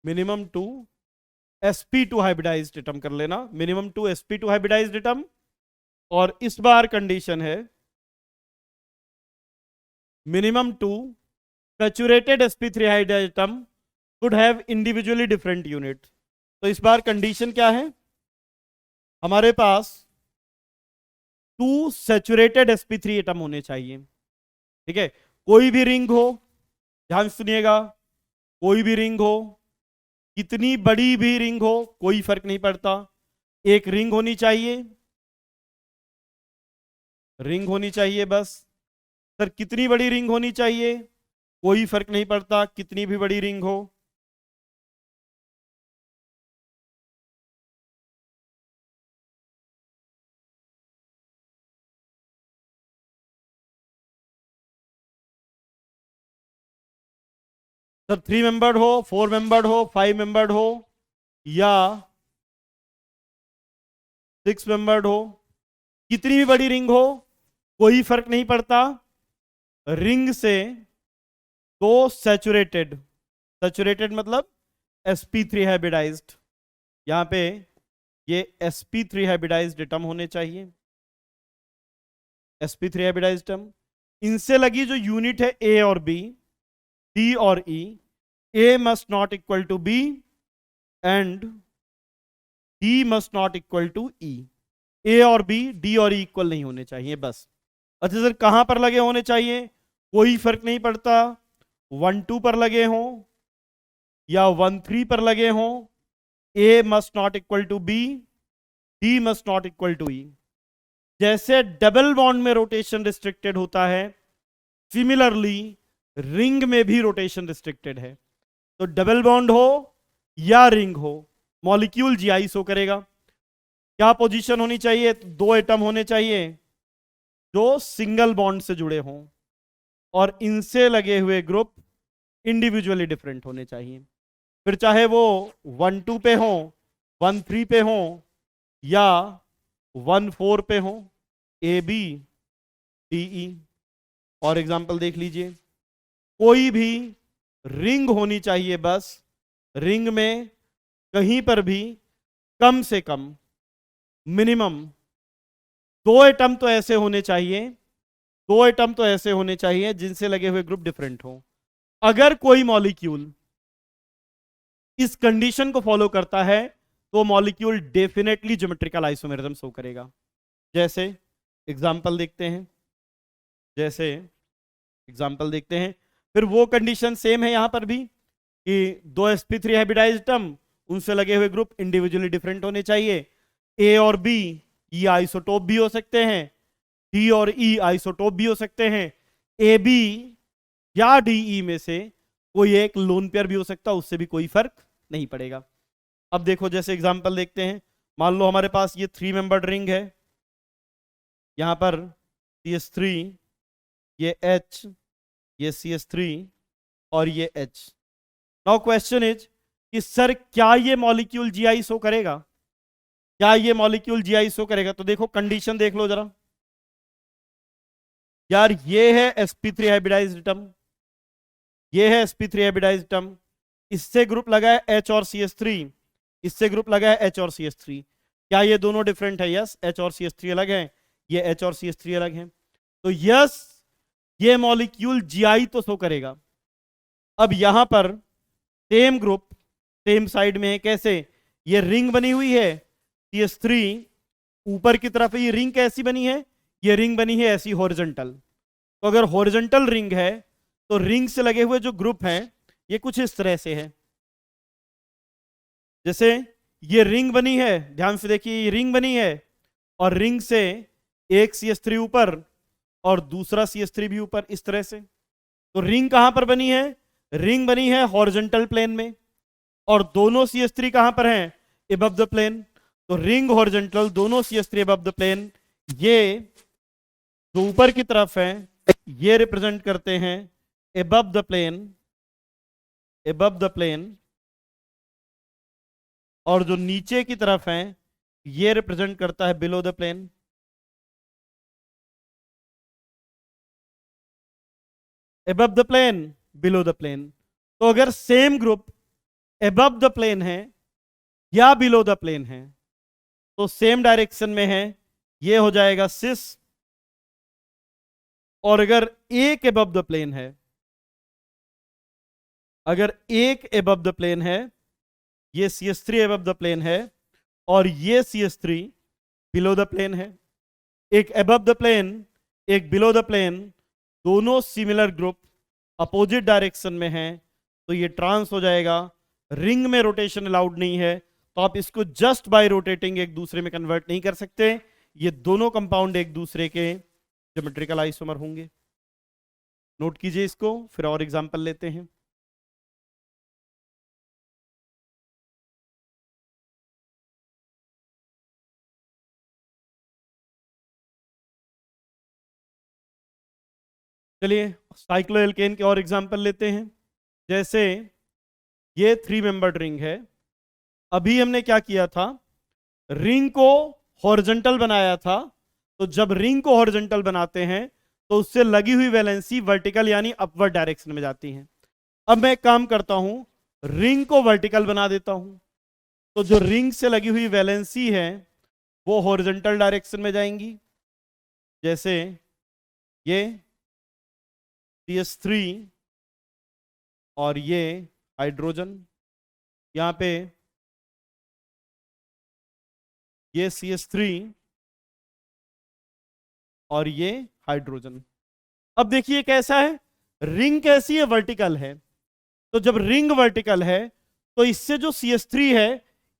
Speaker 1: मिनिमम 2 sp2 हाइब्रिडाइज्ड एटम कर लेना, मिनिमम 2 sp2 हाइब्रिडाइज्ड एटम। और इस बार कंडीशन है minimum 2 saturated sp3 hybridized atom could have individually different unit। तो इस बार कंडीशन क्या है? हमारे पास 2 सैचुरेटेड sp3 एटम होने चाहिए। ठीक है, कोई भी रिंग हो, ध्यान सुनिएगा, कोई भी रिंग हो, कितनी बड़ी भी रिंग हो, कोई फर्क नहीं पड़ता, एक रिंग होनी चाहिए, रिंग होनी चाहिए बस। सर कितनी बड़ी रिंग होनी चाहिए? कोई फर्क नहीं पड़ता, कितनी भी बड़ी रिंग हो। सर 3 मेंबर्ड हो, 4 मेंबर्ड हो, 5 मेंबर्ड हो या 6 मेंबर्ड हो, कितनी भी बड़ी रिंग हो, कोई फर्क नहीं पड़ता। रिंग से दो सैचुरेटेड, सैचुरेटेड मतलब sp3 हाइब्रिडाइज्ड, यहां पे ये sp3 हाइब्रिडाइज्ड एटम होने चाहिए, sp3 हाइब्रिडाइज्ड एटम। इनसे लगी जो यूनिट है A और B, D और E, A must not equal to B and D must not equal to E। A और B, D और E इक्वल नहीं होने चाहिए बस। अच्छा सर कहां पर लगे होने चाहिए? कोई फर्क नहीं पड़ता, 1-2 पर लगे हों या 1-3 पर लगे हों। A must not equal to B, D must not equal to E। जैसे डबल बॉन्ड में रोटेशन रिस्ट्रिक्टेड होता है, सिमिलरली रिंग में भी रोटेशन रिस्ट्रिक्टेड है। तो डबल बॉन्ड हो या रिंग हो, मॉलिक्यूल GI शो करेगा। क्या पोजीशन होनी चाहिए? 2 एटम होने चाहिए जो सिंगल बॉन्ड से जुड़े हों और इनसे लगे हुए ग्रुप इंडिविजुअली डिफरेंट होने चाहिए। फिर चाहे वो 1-2 पे हो, 1-3 पे हो या 1-4 पे हो, ABDE। और एग्जांपल देख लीजिए, कोई भी रिंग होनी चाहिए बस, रिंग में कहीं पर भी कम से कम मिनिमम 2 एटम तो ऐसे होने चाहिए, 2 एटम तो ऐसे होने चाहिए जिनसे लगे हुए ग्रुप डिफरेंट हो। अगर कोई मॉलिक्यूल इस कंडीशन को फॉलो करता है तो molecule definitely geometrical isomerism show करेगा। जैसे एग्जांपल देखते हैं, फिर वो कंडीशन सेम है यहां पर भी कि 2 sp3 हाइब्रिडाइज्ड एटम, उनसे लगे हुए ग्रुप इंडिविजुअली डिफरेंट होने चाहिए। A और B ये आइसोटोप भी हो सकते हैं, D और E आइसोटोप भी हो सकते हैं। AB या डीई में से कोई एक लोन पेयर भी हो सकता है, उससे भी कोई फर्क नहीं पड़ेगा। अब देखो जैसे एग्जांपल देखते हैं, मान लो हमारे पास ये 3 मेंबर्ड रिंग है, यहां पर CH3, ये H, ये CH3 और ये H। नाउ क्वेश्चन इज कि सर क्या ये मॉलिक्यूल जीआई शो करेगा, क्या ये मॉलिक्यूल जीआई शो करेगा? तो देखो कंडीशन देख लो जरा यार, ये है sp3 हाइब्रिडाइज्ड एटम, ये है sp3 हाइब्रिडाइज्ड एटम, इससे ग्रुप लगा है H और CH3, इससे ग्रुप लगा है H और CH3। क्या ये दोनों डिफरेंट है? यस, H और CH3 अलग है, ये H और CH3 अलग है। तो यस, ये मॉलिक्यूल जीआई तो शो करेगा। अब यहां पर सेम ग्रुप सेम साइड में है, कैसे? ये रिंग बनी हुई है CH3, ऊपर की तरफ ये रिंग कैसी बनी है? ये रिंग बनी है ऐसी हॉरिजॉन्टल। तो अगर हॉरिजॉन्टल रिंग है तो रिंग से लगे हुए जो ग्रुप हैं ये कुछ इस तरह से है। जैसे ये रिंग बनी है, ध्यान से देखिए, ये रिंग बनी है और रिंग से एक CH3 ऊपर और दूसरा CH3 भी ऊपर, इस तरह से। तो रिंग कहां पर बनी है? रिंग बनी है हॉरिजॉन्टल प्लेन में, और दोनों CH3 कहां पर हैं? Above the plane. तो रिंग हॉरिजॉन्टल, दोनों CH3 एबव द प्लेन। ये जो ऊपर की तरफ है ये रिप्रेजेंट करते हैं above the plane, above the plane, और जो नीचे की तरफ है ये रिप्रेजेंट करता है below the plane. Above the plane, below the plane. तो अगर same group above the plane है या बिलो द प्लेन है तो सेम डायरेक्शन में है, ये हो जाएगा सिस। और अगर एक एबव द प्लेन है, अगर एक एबव द प्लेन है, ये CH3 एबव द प्लेन है और ये CH3 बिलो द प्लेन है, एक एबव द प्लेन एक बिलो द प्लेन, दोनों सिमिलर ग्रुप अपोजिट डायरेक्शन में हैं, तो ये ट्रांस हो जाएगा। रिंग में रोटेशन अलाउड नहीं है, तो आप इसको जस्ट बाय रोटेटिंग एक दूसरे में कन्वर्ट नहीं कर सकते। ये दोनों कंपाउंड एक दूसरे के ज्योमेट्रिकल आइसोमर होंगे। नोट कीजिए इसको, फिर और एग्जांपल लेते हैं। चलिए साइक्लोएल्केन के और एग्जांपल लेते हैं। जैसे ये 3 मेंबर्ड रिंग है, अभी हमने क्या किया था? रिंग को हॉरिजॉन्टल बनाया था। तो जब रिंग को हॉरिजॉन्टल बनाते हैं तो उससे लगी हुई वैलेंसी वर्टिकल यानी अपवर्ड डायरेक्शन में जाती है। अब मैं एक काम करता हूं, रिंग को वर्टिकल बना देता हूं, तो जो रिंग से लगी हुई वैलेंसी है वो हॉरिजॉन्टल डायरेक्शन में जाएंगी। जैसे ये CH3 और ये हाइड्रोजन, यहां पे ये CH3 और ये हाइड्रोजन। अब देखिए कैसा है, रिंग कैसी है? वर्टिकल है। तो जब रिंग वर्टिकल है तो इससे जो CH3 है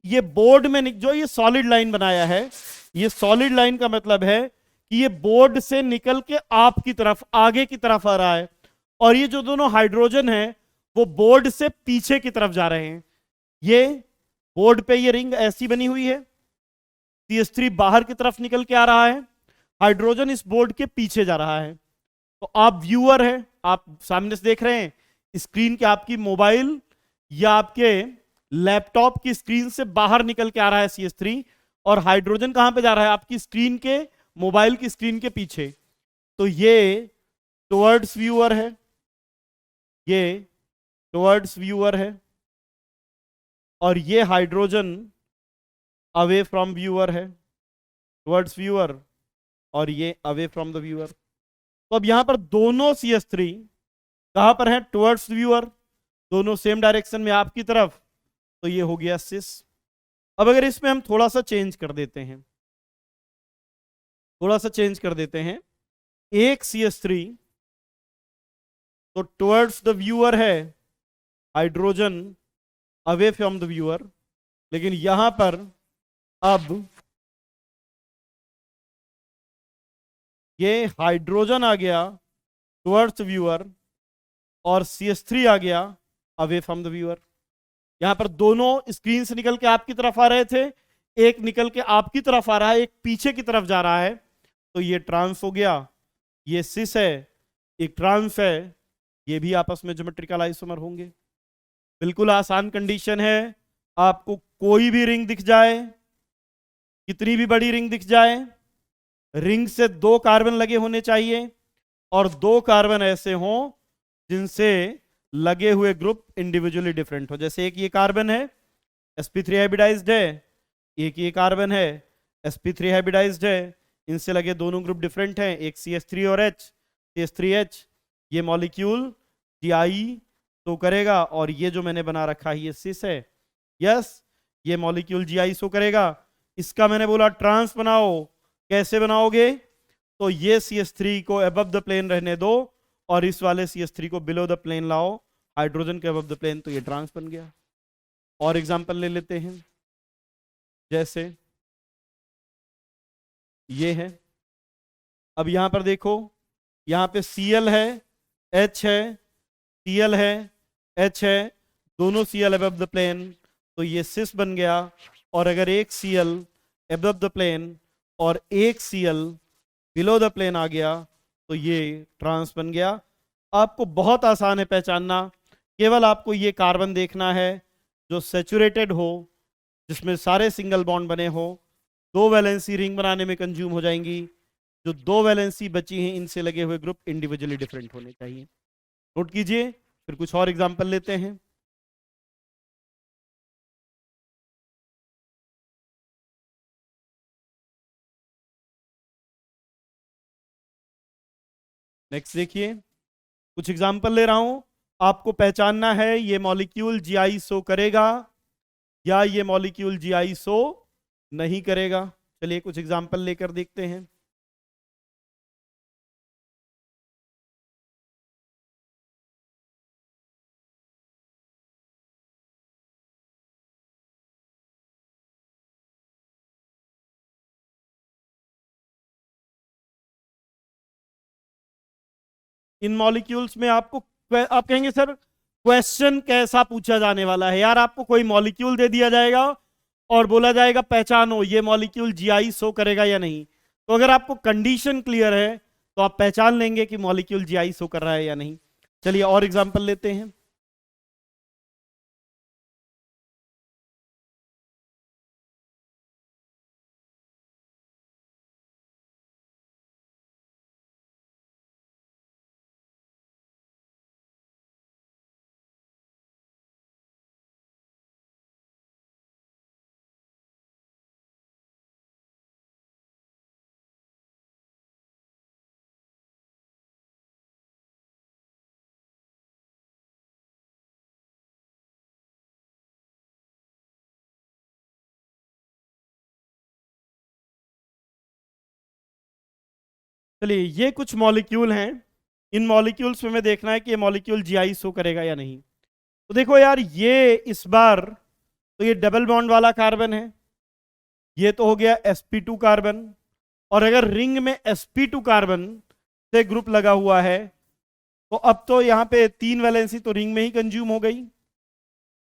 Speaker 1: ये बोर्ड में जो ये सॉलिड लाइन बनाया है, ये सॉलिड लाइन का मतलब है कि ये बोर्ड से निकल के आपकी तरफ आगे की तरफ आ रहा है, और ये जो दोनों हाइड्रोजन है वो बोर्ड से पीछे की तरफ जा रहे हैं। ये बोर्ड पे ये रिंग ऐसी बनी हुई है, CH3 बाहर की तरफ निकल के आ रहा है, हाइड्रोजन इस बोर्ड के पीछे जा रहा है। तो आप व्यूअर है, आप सामने से देख रहे हैं स्क्रीन के, आपकी मोबाइल या आपके लैपटॉप की स्क्रीन से बाहर निकल के आ रहा है CH3, और हाइड्रोजन कहां पे जा रहा है? आपकी स्क्रीन के, मोबाइल की स्क्रीन के पीछे। तो ये टुवर्ड्स व्यूअर है, ये टुवर्ड्स व्यूअर है, और ये हाइड्रोजन अवे फ्रॉम व्यूअर है, टुवर्ड्स व्यूअर, और ये अवे फ्रॉम द व्यूअर। तो अब यहां पर दोनों CH3 कहां पर है? टुवर्ड्स व्यूअर, दोनों सेम डायरेक्शन में आपकी तरफ, तो ये हो गया सिस। अब अगर इसमें हम थोड़ा सा चेंज कर देते हैं, थोड़ा सा चेंज कर देते हैं, एक CH3 तो टुवर्ड्स द व्यूअर है, hydrogen away from the viewer, लेकिन यहां पर अब ये हाइड्रोजन आ गया टुवर्ड्स व्यूअर, और CH3 आ गया अवे फ्रॉम द व्यूअर। यहां पर दोनों स्क्रीन से निकल के आपकी तरफ आ रहे थे, एक निकल के आपकी तरफ आ रहा है, एक पीछे की तरफ जा रहा है, तो ये ट्रांस हो गया। ये सिस है, एक ट्रांस है, ये भी आपस में ज्योमेट्रिकल आइसोमर होंगे। बिल्कुल आसान कंडीशन है। आपको कोई भी रिंग दिख जाए, कितनी भी बड़ी रिंग दिख जाए, रिंग से 2 कार्बन लगे होने चाहिए और 2 कार्बन ऐसे हों जिनसे लगे हुए ग्रुप इंडिविजुअली डिफरेंट हो। जैसे एक ये कार्बन है, sp3 हाइब्रिडाइज्ड है, एक ये कार्बन है, sp3 हाइब्रिडाइज्ड है, इनसे लगे दोनों ग्रुप डिफरेंट हैं, एक CH3 और H, CH3H। ये मॉलिक्यूल GI शो करेगा और ये जो मैंने बना रखा है ये सिस है। यस, ये मॉलिक्यूल GI शो करेगा। इसका मैंने बोला ट्रांस बनाओ, कैसे बनाओगे? तो ये CH3 को अबव द प्लेन रहने दो और इस वाले CH3 को बिलो द प्लेन लाओ, हाइड्रोजन के अबव द प्लेन, तो ये ट्रांस बन गया। और एग्जांपल ले लेते हैं, जैसे ये है। अब यहां पर देखो, यहां पे Cl है, H है, Cl है, H है, दोनों Cl अबव द प्लेन, तो ये सिस बन गया। और अगर एक Cl अबव द प्लेन और एक Cl बिलो द प्लेन आ गया तो ये ट्रांस बन गया। आपको बहुत आसान है पहचानना, केवल आपको ये कार्बन देखना है जो सैचुरेटेड हो, जिसमें सारे सिंगल बॉन्ड बने हो। 2 वैलेंसी रिंग बनाने में कंज्यूम हो जाएंगी। जो 2 वैलेंसी बची हैं इनसे लगे हुए ग्रुप इंडिविजुअली डिफरेंट होने चाहिए। नोट कीजिए, फिर कुछ और एग्जांपल लेते हैं। नेक्स्ट देखिए, कुछ एग्जांपल ले रहा हूं, आपको पहचानना है ये मॉलिक्यूल GI शो करेगा या ये मॉलिक्यूल GI शो नहीं करेगा। चलिए कुछ एग्जांपल लेकर देखते हैं। इन मॉलिक्यूल्स में आपको, आप कहेंगे सर क्वेश्चन कैसा पूछा जाने वाला है? यार आपको कोई मॉलिक्यूल दे दिया जाएगा और बोला जाएगा पहचानो ये मॉलिक्यूल GI शो करेगा या नहीं। तो अगर आपको कंडीशन क्लियर है तो आप पहचान लेंगे कि मॉलिक्यूल GI शो कर रहा है या नहीं। चलिए और एग्जांपल लेते हैं। चलिए ये कुछ मॉलिक्यूल हैं, इन मॉलिक्यूल्स में देखना है कि ये मॉलिक्यूल GI शो करेगा या नहीं। तो देखो यार, ये इस बार तो ये डबल बॉन्ड वाला कार्बन है, ये तो हो गया sp2 कार्बन। और अगर रिंग में sp2 कार्बन से ग्रुप लगा हुआ है तो अब तो यहां पे 3 वैलेंसी तो रिंग में ही कंज्यूम हो गई,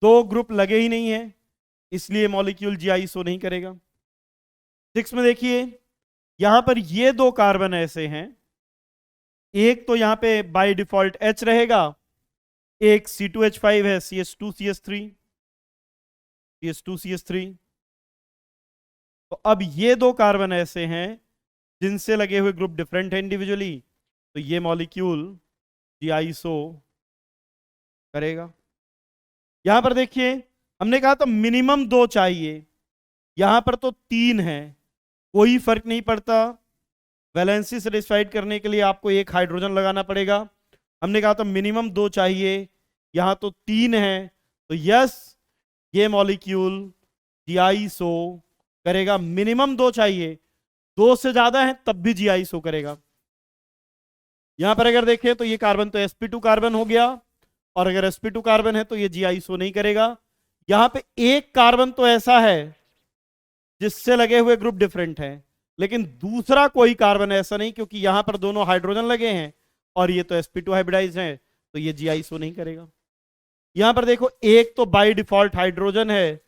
Speaker 1: 2 ग्रुप लगे ही नहीं है, इसलिए मॉलिक्यूल GI शो नहीं करेगा। 6 में देखिए, यहां पर ये 2 कार्बन ऐसे हैं, एक तो यहां पे बाय डिफॉल्ट H रहेगा, एक C2H5 है, CH2CH3, CH2CH3। तो अब ये 2 कार्बन ऐसे हैं जिनसे लगे हुए ग्रुप डिफरेंट है इंडिविजुअली, तो ये मॉलिक्यूल GI शो करेगा। यहां पर देखिए, हमने कहा था मिनिमम 2 चाहिए, यहां पर तो 3 है, कोई फर्क नहीं पड़ता। वैलेंसी सेटिस्फाइड करने के लिए आपको एक हाइड्रोजन लगाना पड़ेगा। हमने कहा था मिनिमम 2 चाहिए, यहां तो 3 है, तो यस ये मॉलिक्यूल GI शो करेगा। मिनिमम 2 चाहिए, 2 से ज्यादा है तब भी GI शो करेगा। यहां पर अगर देखें तो ये कार्बन तो sp2 कार्बन हो गया, और अगर sp2 कार्बन है तो ये GI शो नहीं करेगा। यहां पे एक कार्बन तो ऐसा है जिससे लगे हुए ग्रुप डिफरेंट है, लेकिन दूसरा कोई कार्बन ऐसा नहीं, क्योंकि यहां पर दोनों हाइड्रोजन लगे हैं और ये तो sp2 हाइब्रिडाइज है, तो ये GI शो नहीं करेगा। यहां पर देखो, एक तो बाय डिफॉल्ट हाइड्रोजन है,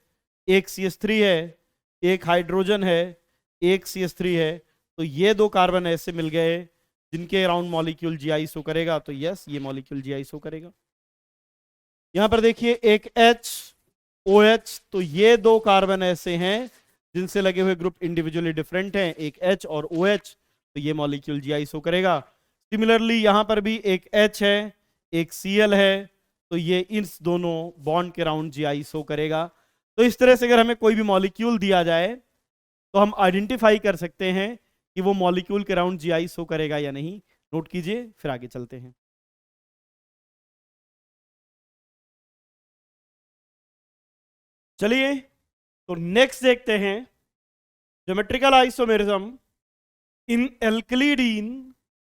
Speaker 1: एक CH3 है, एक हाइड्रोजन है, एक CH3 है, तो ये दो कार्बन ऐसे मिल गए जिनके अराउंड मॉलिक्यूल GI शो करेगा, तो यस ये मॉलिक्यूल GI शो करेगा। यहां पर देखिए एक H OH, तो ये दो कार्बन ऐसे हैं जिनसे लगे हुए ग्रुप इंडिविजुअली डिफरेंट हैं, एक H और OH, तो ये मॉलिक्यूल GI शो करेगा। सिमिलरली यहां पर भी एक H है, एक Cl है, तो ये इस दोनों बॉन्ड के राउंड GI शो करेगा। तो इस तरह से अगर हमें कोई भी मॉलिक्यूल दिया जाए तो हम आइडेंटिफाई कर सकते हैं कि वो मॉलिक्यूल के राउंड GI शो करेगा या नहीं। नोट कीजिए, फिर आगे चलते हैं। चलिए तो नेक्स्ट देखते हैं ज्योमेट्रिकल आइसोमेरिज्म इन एल्कलीडीन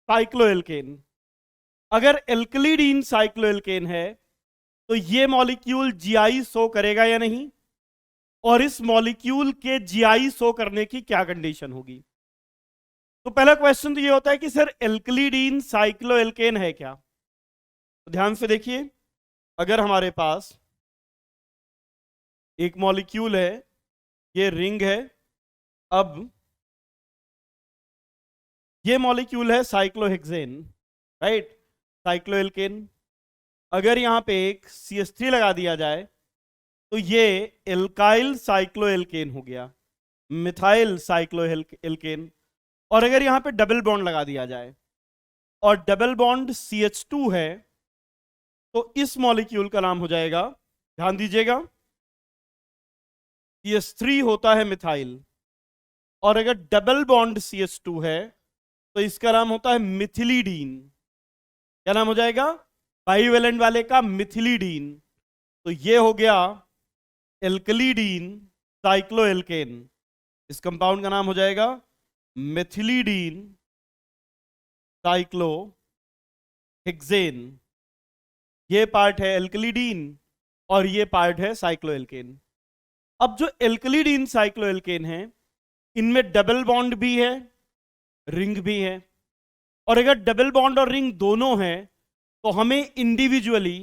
Speaker 1: साइक्लोएल्केन। अगर एल्कलीडीन साइक्लोएल्केन है तो ये मॉलिक्यूल GI शो करेगा या नहीं, और इस मॉलिक्यूल के GI शो करने की क्या कंडीशन होगी। तो पहला क्वेश्चन तो ये होता है कि सर एल्कलीडीन साइक्लोएल्केन है क्या। तो ध्यान से देखिए, अगर हमारे पास एक मॉलिक्यूल है, ये रिंग है, अब ये मॉलिक्यूल है साइक्लोहेक्सेन, राइट, साइक्लोएल्केन। अगर यहां पे एक CH3 लगा दिया जाए तो ये एल्काइल साइक्लोएल्केन हो गया, मिथाइल साइक्लोएल्केन। और अगर यहां पे डबल बॉन्ड लगा दिया जाए और डबल बॉन्ड CH2 है तो इस मॉलिक्यूल का नाम हो जाएगा, ध्यान दीजिएगा, CH3 होता है मिथाइल, और अगर डबल बॉन्ड CH2 है तो इसका नाम होता है मिथिलीडीन। क्या नाम हो जाएगा, बाइवेलेंट वाले का मिथिलीडीन। तो ये हो गया एल्कलीडीन साइक्लोएल्केन। इस कंपाउंड का नाम हो जाएगा मिथिलीडीन साइक्लोहेक्सेन। ये पार्ट है एल्कलीडीन और ये पार्ट है साइक्लोएल्केन। अब जो एल्कलीडीन साइक्लोएल्केन है, इनमें डबल बॉन्ड भी है, रिंग भी है, और अगर डबल बॉन्ड और रिंग दोनों हैं तो हमें इंडिविजुअली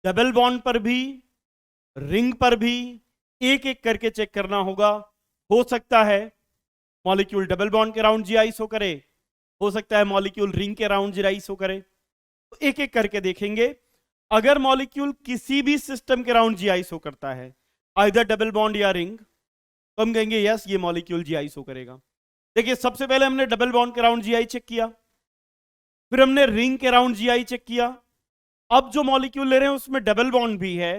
Speaker 1: डबल बॉन्ड पर भी रिंग पर भी एक एक करके चेक करना होगा। हो सकता है मॉलिक्यूल डबल बॉन्ड के राउंड GI शो करे, हो सकता है मॉलिक्यूल रिंग के राउंड GI शो करे, तो एक एक करके देखेंगे। अगर मॉलिक्यूल किसी भी सिस्टम के राउंड GI शो करता है, आइदर डबल बॉन्ड या रिंग, तो हम कहेंगे यस ये मॉलिक्यूल GI शो करेगा। देखिए सबसे पहले हमने डबल बॉन्ड के राउंड GI चेक किया, फिर हमने रिंग के राउंड GI चेक किया। अब जो मॉलिक्यूल ले रहे हैं उसमें डबल बॉन्ड भी है,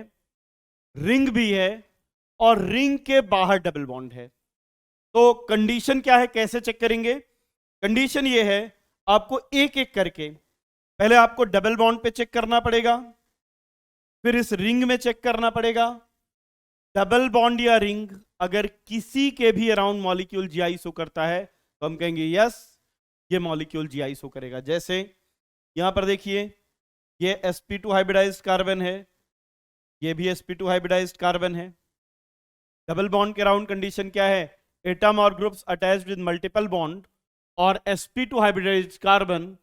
Speaker 1: रिंग भी है, और रिंग के बाहर डबल बॉन्ड है। तो कंडीशन क्या है, कैसे चेक करेंगे। कंडीशन ये है, आपको एक एक करके पहले आपको डबल बॉन्ड पे चेक करना पड़ेगा, फिर इस रिंग में चेक करना पड़ेगा। डबल बॉन्ड या रिंग अगर किसी के भी अराउंड मॉलिक्यूल GI शो करता है तो हम कहेंगे यस ये मॉलिक्यूल GI शो करेगा। जैसे यहां पर देखिए, ये sp2 हाइब्रिडाइज्ड कार्बन है, ये भी sp2 हाइब्रिडाइज्ड कार्बन है। डबल बॉन्ड के अराउंड कंडीशन क्या है, एटम और groups attached with multiple bond, और sp2 hybridised carbon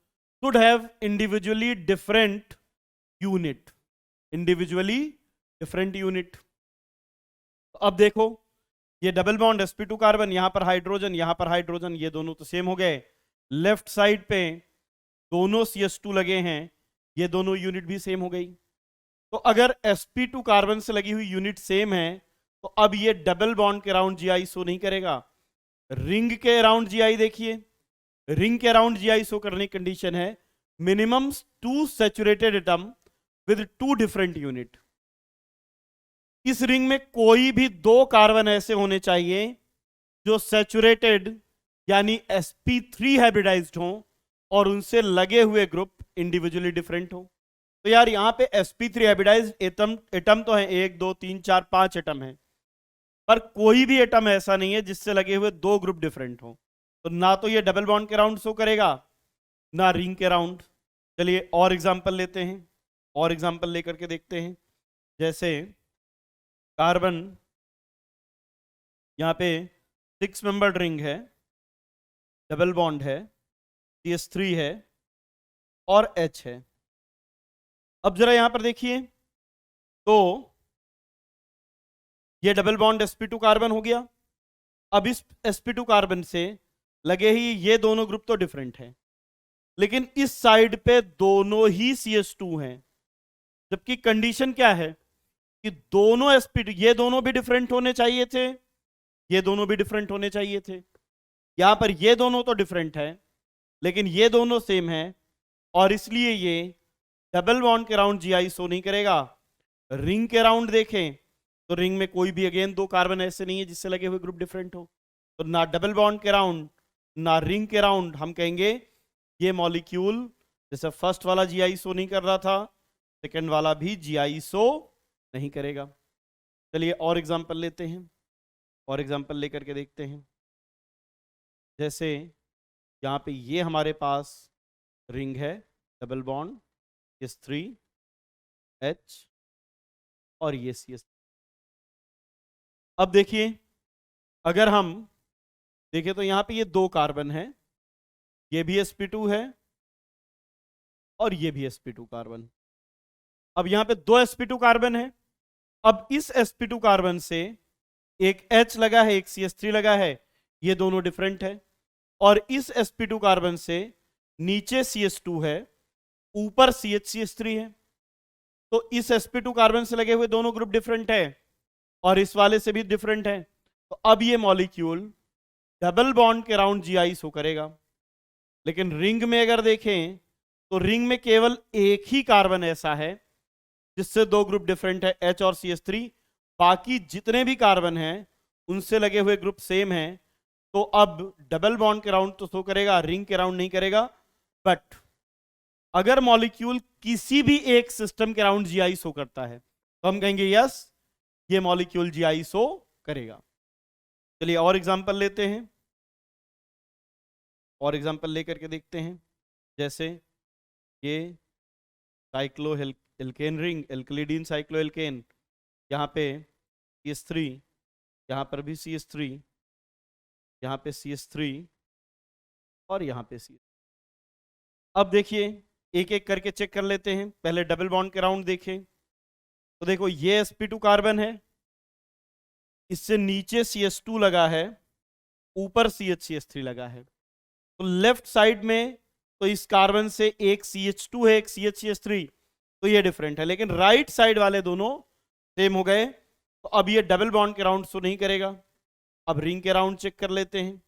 Speaker 1: should have individually different unit, individually different unit. अब देखो, ये डबल बॉन्ड sp2 कार्बन, यहां पर हाइड्रोजन, यहां पर हाइड्रोजन, ये दोनों तो सेम हो गए। लेफ्ट साइड पे दोनों CH2 लगे हैं, ये दोनों यूनिट भी सेम हो गई। तो अगर sp2 कार्बन से लगी हुई यूनिट सेम है तो अब ये डबल बॉन्ड के अराउंड GI शो नहीं करेगा। रिंग के अराउंड GI देखिए, रिंग के अराउंड GI शो करने की कंडीशन है minimum 2 saturated atom with 2 different unit. इस रिंग में कोई भी 2 कार्बन ऐसे होने चाहिए जो सैचुरेटेड यानी sp3 हाइब्रिडाइज्ड हो और उनसे लगे हुए ग्रुप इंडिविजुअली डिफरेंट हो। तो यार यहां पे sp3 हाइब्रिडाइज्ड एटम तो है 1 2 3 4 5 एटम है, पर कोई भी एटम ऐसा नहीं है जिससे लगे हुए 2 ग्रुप डिफरेंट हो। तो ना तो ये डबल बॉन्ड के राउंड शो करेगा, ना रिंग के राउंड। चलिए और एग्जांपल लेते हैं, और एग्जांपल लेकर के देखते हैं। जैसे कार्बन, यहां पे 6 मेंबर्ड रिंग है, डबल बॉन्ड है, CH3 है और H है। अब जरा यहां पर देखिए, तो ये डबल बॉन्ड sp2 कार्बन हो गया। अब इस sp2 कार्बन से लगे ही ये दोनों ग्रुप तो डिफरेंट है, लेकिन इस साइड पे दोनों ही CH2 हैं, जबकि कंडीशन क्या है कि दोनों sp2, ये दोनों भी डिफरेंट होने चाहिए थे, ये दोनों भी डिफरेंट होने चाहिए थे। यहां पर ये दोनों तो डिफरेंट है, लेकिन ये दोनों सेम है, और इसलिए ये डबल बॉन्ड के राउंड GISO नहीं करेगा। रिंग के राउंड देखें तो रिंग में कोई भी अगेन दो कार्बन ऐसे नहीं है जिससे लगे हुए ग्रुप डिफरेंट हो, तो ना डबल बॉन्ड के राउंड ना रिंग के राउंड हम कहेंगे ये मॉलिक्यूल, जैसे फर्स्ट वाला GISO नहीं कर रहा था, सेकंड वाला भी GISO नहीं करेगा। चलिए और एग्जांपल लेते हैं, और एग्जांपल लेकर के देखते हैं। जैसे यहाँ पे ये हमारे पास रिंग है, डबल बॉन्ड S3H और ये CS। अब देखिए, अगर हम देखें तो यहाँ पे ये दो कार्बन है, ये भी sp2 है और ये भी sp2 कार्बन। अब यहाँ पे दो sp2 कार्बन है। अब इस sp2 कार्बन से एक H लगा है, एक CH3 लगा है, ये दोनों डिफरेंट है। और इस sp2 कार्बन से नीचे CH2 है, ऊपर CH3 है, तो इस sp2 कार्बन से लगे हुए दोनों ग्रुप डिफरेंट है और इस वाले से भी डिफरेंट है। तो अब ये मॉलिक्यूल डबल बॉन्ड के राउंड GISO करेगा। लेकिन रिंग में अगर देखें तो रिंग में केवल एक ही कार्बन ऐसा है जिससे दो ग्रुप डिफरेंट है, H और CH3। बाकी जितने भी कार्बन हैं उनसे लगे हुए ग्रुप सेम हैं, तो अब डबल बॉन्ड के राउंड तो शो करेगा, रिंग के राउंड नहीं करेगा। बट अगर मॉलिक्यूल किसी भी एक सिस्टम के राउंड GISO करता है तो हम कहेंगे यस, ये मॉलिक्यूल GISO करेगा। चलिए और एग्जांपल लेते हैं, और एग्जांपल लेकर के देखते हैं। जैसे ये cycloalkane ring, alkylidene cycloalkane, यहाँ पे CH3, यहाँ पर भी CH3, यहाँ पे CH3 और यहाँ पे CH3। अब देखिए एक एक करके चेक कर लेते हैं। पहले डबल बॉन्ड के राउंड देखें तो देखो ये sp2 कार्बन है, इससे नीचे CH2 लगा है, ऊपर CH3 लगा है। तो लेफ्ट साइड में तो इस कार्बन से एक CH2 है, एक CH3, तो ये डिफरेंट है। लेकिन राइट साइड वाले दोनों सेम हो गए, तो अब ये डबल बॉन्ड के राउंड शो नहीं करेगा। अब रिंग के राउंड चेक कर लेते हैं।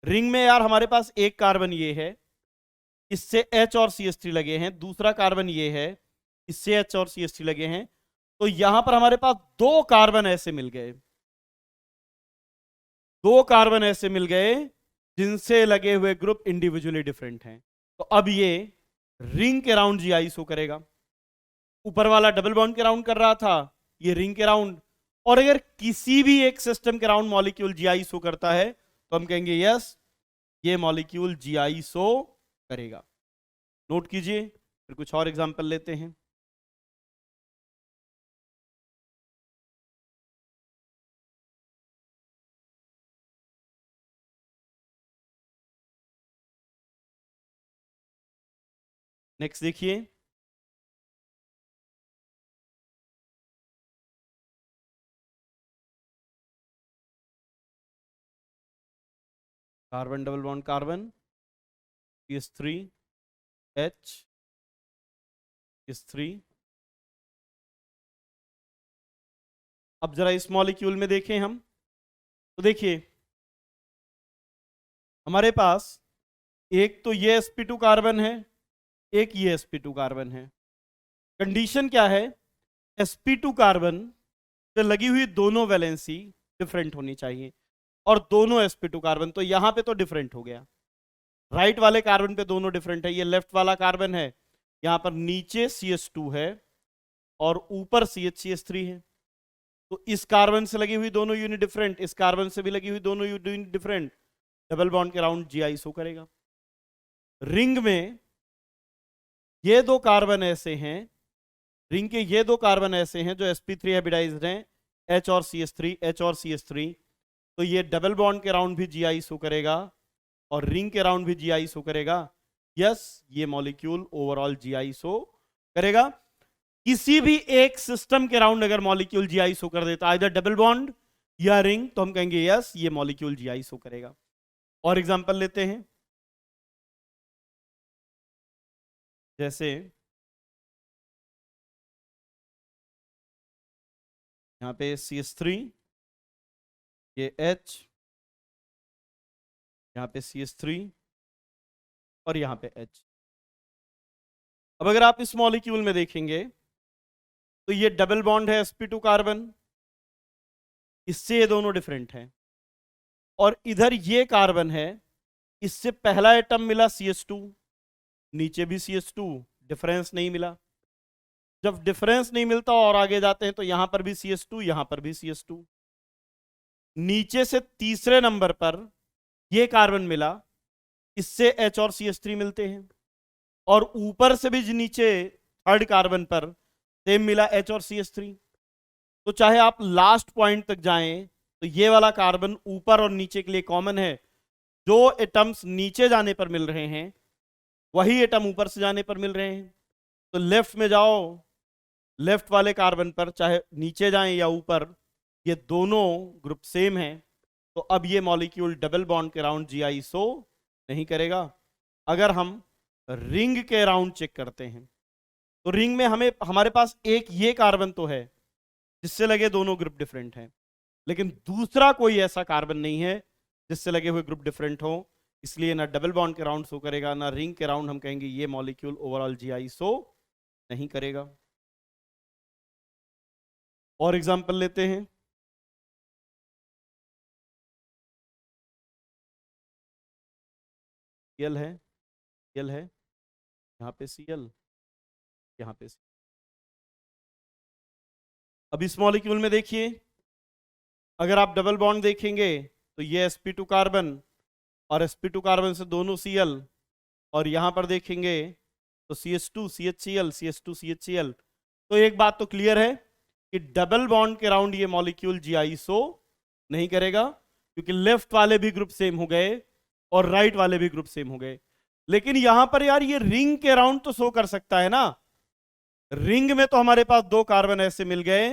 Speaker 1: रिंग में यार हमारे पास एक कार्बन ये है, इससे H और CH3 लगे हैं, दूसरा कार्बन ये है, इससे H और CH3 लगे हैं। तो यहां पर हमारे पास दो कार्बन ऐसे मिल गए, दो कार्बन ऐसे मिल गए जिनसे लगे हुए ग्रुप इंडिविजुअली डिफरेंट हैं। तो अब ये रिंग के राउंड GISO करेगा। ऊपर वाला डबल बॉन्ड के राउंड कर रहा था, ये रिंग के राउंड। और अगर किसी भी एक सिस्टम के राउंड मॉलिक्यूल GISO करता है तो हम कहेंगे यस, ये मॉलिक्यूल GISO करेगा। नोट कीजिए, फिर कुछ और एग्जांपल लेते हैं। नेक्स्ट देखिए, carbon double bond carbon, CH3 H CH3। अब जरा इस मॉलिक्यूल में देखें हम, तो देखिए हमारे पास एक तो ये sp2 कार्बन है, एक ये sp2 कार्बन है। कंडीशन क्या है, sp2 कार्बन से लगी हुई दोनों वैलेंसी डिफरेंट होनी चाहिए, और दोनों sp2 कार्बन, तो यहां पे तो डिफरेंट हो गया। राइट वाले कार्बन पे दोनों डिफरेंट है, ये लेफ्ट वाला कार्बन है, यहां पर नीचे CH2 है और ऊपर CH3 है। तो इस कार्बन से लगी हुई दोनों यूनिट डिफरेंट, इस कार्बन से भी लगी हुई दोनों यूनिट डिफरेंट, डबल बॉन्ड के राउंड GISO करेगा। रिंग में ये दो कार्बन ऐसे हैं, रिंग के ये दो कार्बन ऐसे हैं जो sp3 हाइब्रिडाइज्ड हैं, H और CH3, तो ये डबल बॉन्ड के राउंड भी GISO करेगा और रिंग के राउंड भी GISO करेगा। यस, ये मॉलिक्यूल ओवरऑल GISO करेगा। किसी भी एक सिस्टम के अराउंड अगर मॉलिक्यूल जीआई शो कर देता है, इधर डबल बॉन्ड या रिंग, तो हम कहेंगे यस ये मॉलिक्यूल जीआई शो करेगा। और एग्जांपल लेते हैं, जैसे यहां पे CH3, ये H, यहां पे CH3 और यहां पे H। अब अगर आप इस मॉलिक्यूल में देखेंगे तो ये डबल बॉन्ड है sp2 कार्बन, इससे ये दोनों डिफरेंट हैं। और इधर ये कार्बन है, इससे पहला एटम मिला CH2, नीचे भी CH2, डिफरेंस नहीं मिला। जब डिफरेंस नहीं मिलता और आगे जाते हैं तो यहां पर भी CH2, यहां पर भी CH2। नीचे से तीसरे नंबर पर ये कार्बन मिला, इससे H और CH3 मिलते हैं। और ऊपर से भी नीचे थर्ड कार्बन पर सेम मिला, H और CH3। तो चाहे आप लास्ट पॉइंट तक जाएं तो ये वाला कार्बन ऊपर और नीचे के लिए कॉमन है। जो एटम्स नीचे जाने पर मिल रहे हैं वही एटम ऊपर से जाने पर मिल रहे हैं। तो लेफ्ट में जाओ, लेफ्ट वाले कार्बन पर चाहे नीचे जाएं या ऊपर, ये दोनों ग्रुप सेम है। तो अब ये मॉलिक्यूल डबल बॉन्ड के अराउंड जीआई शो नहीं करेगा। अगर हम रिंग के अराउंड चेक करते हैं तो रिंग में हमारे पास एक ये कार्बन तो है जिससे लगे दोनों ग्रुप डिफरेंट हैं, लेकिन दूसरा कोई ऐसा कार्बन नहीं है जिससे लगे हुए ग्रुप डिफरेंट हो। इसलिए ना डबल बॉन्ड के राउंड शो करेगा, ना रिंग के राउंड हम कहेंगे ये मॉलिक्यूल ओवरऑल जीआई शो नहीं करेगा। और एग्जांपल लेते हैं, Cl है, Cl है, यहां पे Cl, यहां पे Cl। अब इस मॉलिक्यूल में देखिए, अगर आप डबल बॉन्ड देखेंगे तो ये sp2 कार्बन और sp2 कार्बन से दोनों Cl, और यहां पर देखेंगे तो CH2 CHCl, CH2 CHCl। तो एक बात तो क्लियर है कि डबल बॉन्ड के राउंड ये मॉलिक्यूल जीआई शो नहीं करेगा, क्योंकि लेफ्ट वाले भी ग्रुप सेम हो गए और राइट वाले भी ग्रुप सेम हो गए। लेकिन यहां पर यार ये रिंग के राउंड तो शो कर सकता है ना। रिंग में तो हमारे पास दो कार्बन ऐसे मिल गए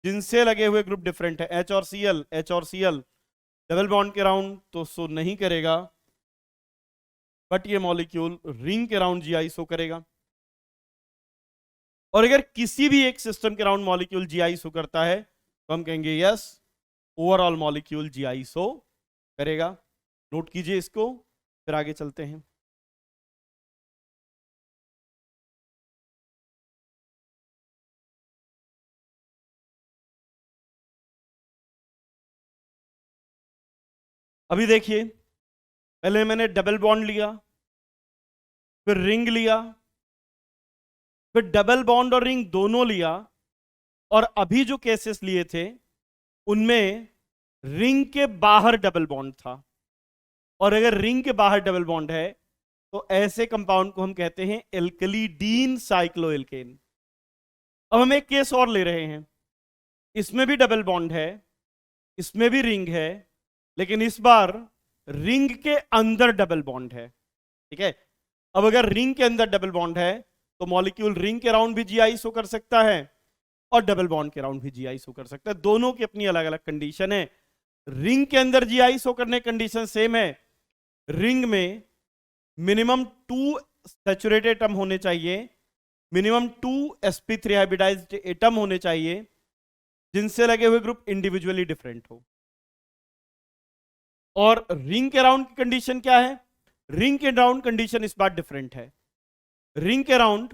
Speaker 1: जिनसे लगे हुए ग्रुप डिफरेंट है, H और Cl, H और Cl। डबल बॉन्ड के राउंड तो शो नहीं करेगा, बट ये मॉलिक्यूल रिंग के राउंड जीआई शो करेगा। और अगर किसी भी एक सिस्टम के राउंड मॉलिक्यूल जीआई शो करता है तो हम कहेंगे yes overall molecule GI show करेगा। नोट कीजिए इसको, फिर आगे चलते हैं। अभी देखिए, पहले मैंने डबल बॉन्ड लिया, फिर रिंग लिया, फिर डबल बॉन्ड और रिंग दोनों लिया, और अभी जो केसेस लिए थे उनमें रिंग के बाहर डबल बॉन्ड था। और अगर रिंग के बाहर डबल बॉन्ड है तो ऐसे कंपाउंड को हम कहते हैं एल्कलीडीन साइक्लोएल्केन। अब हम एक केस और ले रहे हैं, इसमें भी डबल बॉन्ड है, इसमें भी रिंग है, लेकिन इस बार रिंग के अंदर डबल बॉन्ड है। ठीक है, अब अगर रिंग के अंदर डबल बॉन्ड है तो मॉलिक्यूल रिंग के राउंड भी जीआई शो कर सकता है और डबल बॉन्ड के राउंड भी जीआई शो कर सकता है। दोनों की अपनी अलग अलग कंडीशन है। रिंग के अंदर जीआई शो करने कंडीशन सेम है। रिंग में मिनिमम 2 सैचुरेटेड एटम होने चाहिए, मिनिमम 2 sp3 हाइब्रिडाइज्ड एटम होने चाहिए जिनसे लगे हुए ग्रुप इंडिविजुअली डिफरेंट हो। और रिंग के राउंड की कंडीशन क्या है? रिंग के राउंड कंडीशन इस बार डिफरेंट है। रिंग के राउंड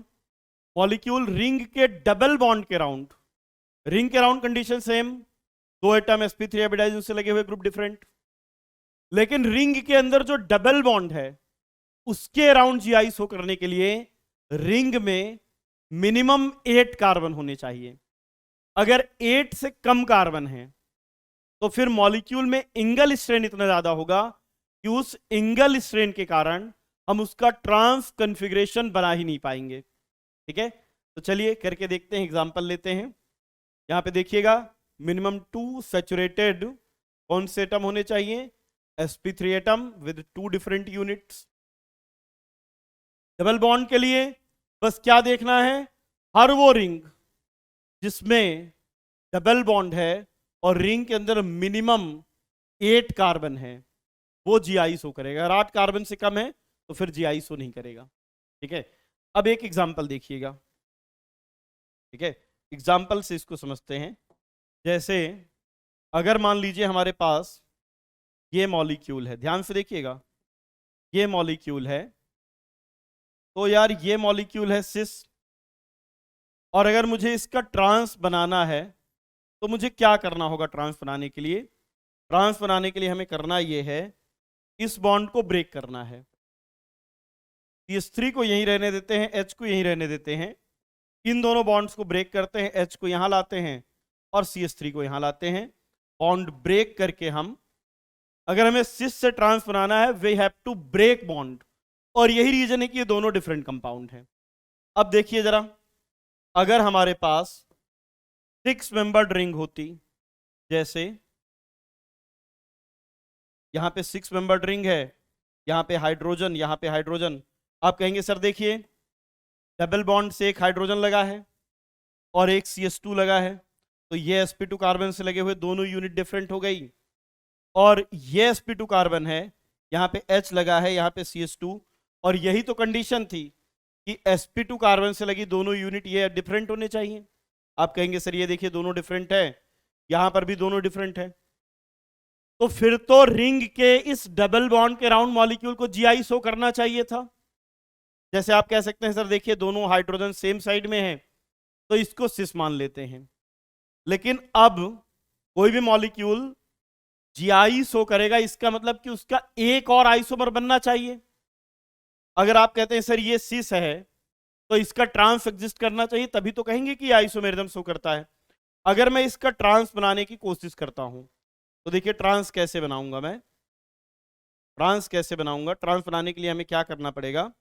Speaker 1: मॉलिक्यूल रिंग के डबल बॉन्ड के राउंड, रिंग के round condition same, 2 atom sp3 hybridized उनसे लगे हुए ग्रुप डिफरेंट। लेकिन रिंग के अंदर जो डबल बॉन्ड है उसके अराउंड जीआई शो करने के लिए रिंग में मिनिमम 8 कार्बन होने चाहिए। अगर 8 से कम कार्बन है तो फिर मॉलिक्यूल में इंगल स्ट्रेन इतना ज्यादा होगा कि उस इंगल स्ट्रेन के कारण हम उसका ट्रांस कॉन्फ़िगरेशन बना ही नहीं पाएंगे। ठीक है, तो चलिए करके देखते हैं, एग्जांपल लेते हैं। यहां पे देखिएगा, मिनिमम 2 सैचुरेटेड कौन से एटम होने चाहिए? sp3 atom with 2 different units. Double bond के लिए बस क्या देखना है? हर वो रिंग जिसमें डबल बॉन्ड है और रिंग के अंदर मिनिमम 8 कार्बन है वो जीआई शो करेगा। अगर 8 कार्बन से कम है तो फिर जीआई शो नहीं करेगा। ठीक है, अब एक एग्जांपल देखिएगा। ठीक है, एग्जांपल से इसको समझते हैं। जैसे अगर मान लीजिए हमारे पास ये मॉलिक्यूल है, ध्यान से देखिएगा, ये मॉलिक्यूल है, तो यार ये मॉलिक्यूल है सिस, और अगर मुझे इसका ट्रांस बनाना है तो मुझे क्या करना होगा? ट्रांस बनाने के लिए, ट्रांस बनाने के लिए हमें करना ये है, इस बॉन्ड को ब्रेक करना है। CH3 को यहीं रहने देते हैं, H को यहीं रहने देते हैं, इन दोनों बॉन्ड्स को ब्रेक करते हैं, H को यहां लाते हैं और CH3 को यहां लाते हैं। बॉन्ड ब्रेक करके हम, अगर हमें सिस से ट्रांस बनाना है, we have to break bond, और यही रीजन है कि ये दोनों डिफरेंट कंपाउंड हैं। अब देखिए जरा, अगर हमारे पास 6 मेंबर्ड रिंग होती, जैसे यहां पे 6 मेंबर्ड रिंग है, यहां पे हाइड्रोजन, यहां पे हाइड्रोजन, आप कहेंगे सर देखिए डबल बॉन्ड से एक हाइड्रोजन लगा है और एक CH2 लगा है, तो ये sp2 कार्बन से लगे हुए दोनों यूनिट डिफरेंट हो गई, और ये sp2 कार्बन है, यहाँ पे H लगा है, यहाँ पे CH2, और यही तो कंडीशन थी कि sp2 कार्बन से लगी दोनों यूनिट ये डिफरेंट होने चाहिए। आप कहेंगे सर ये देखिए दोनों डिफरेंट है, यहां पर भी दोनों डिफरेंट है, तो फिर तो रिंग के इस डबल बॉन्ड के राउंड मॉलिक्यूल को जीआई शो करना चाहिए था। जैसे आप कह सकते हैं सर देखिए दोनों हाइड्रोजन सेम साइड में है, तो इसको सिस मान लेते हैं। लेकिन अब कोई भी मॉलिक्यूल जीआई शो करेगा, इसका मतलब कि उसका एक और आइसोमर बनना चाहिए। अगर आप कहते हैं सर ये सिस है तो इसका ट्रांस एग्जिस्ट करना चाहिए, तभी तो कहेंगे कि आइसोमेरिज्म शो करता है। अगर मैं इसका ट्रांस बनाने की कोशिश करता हूं तो देखिए ट्रांस कैसे बनाऊंगा मैं, ट्रांस कैसे बनाऊंगा? ट्रांस बनाने के लिए हमें क्या करना पड़ेगा?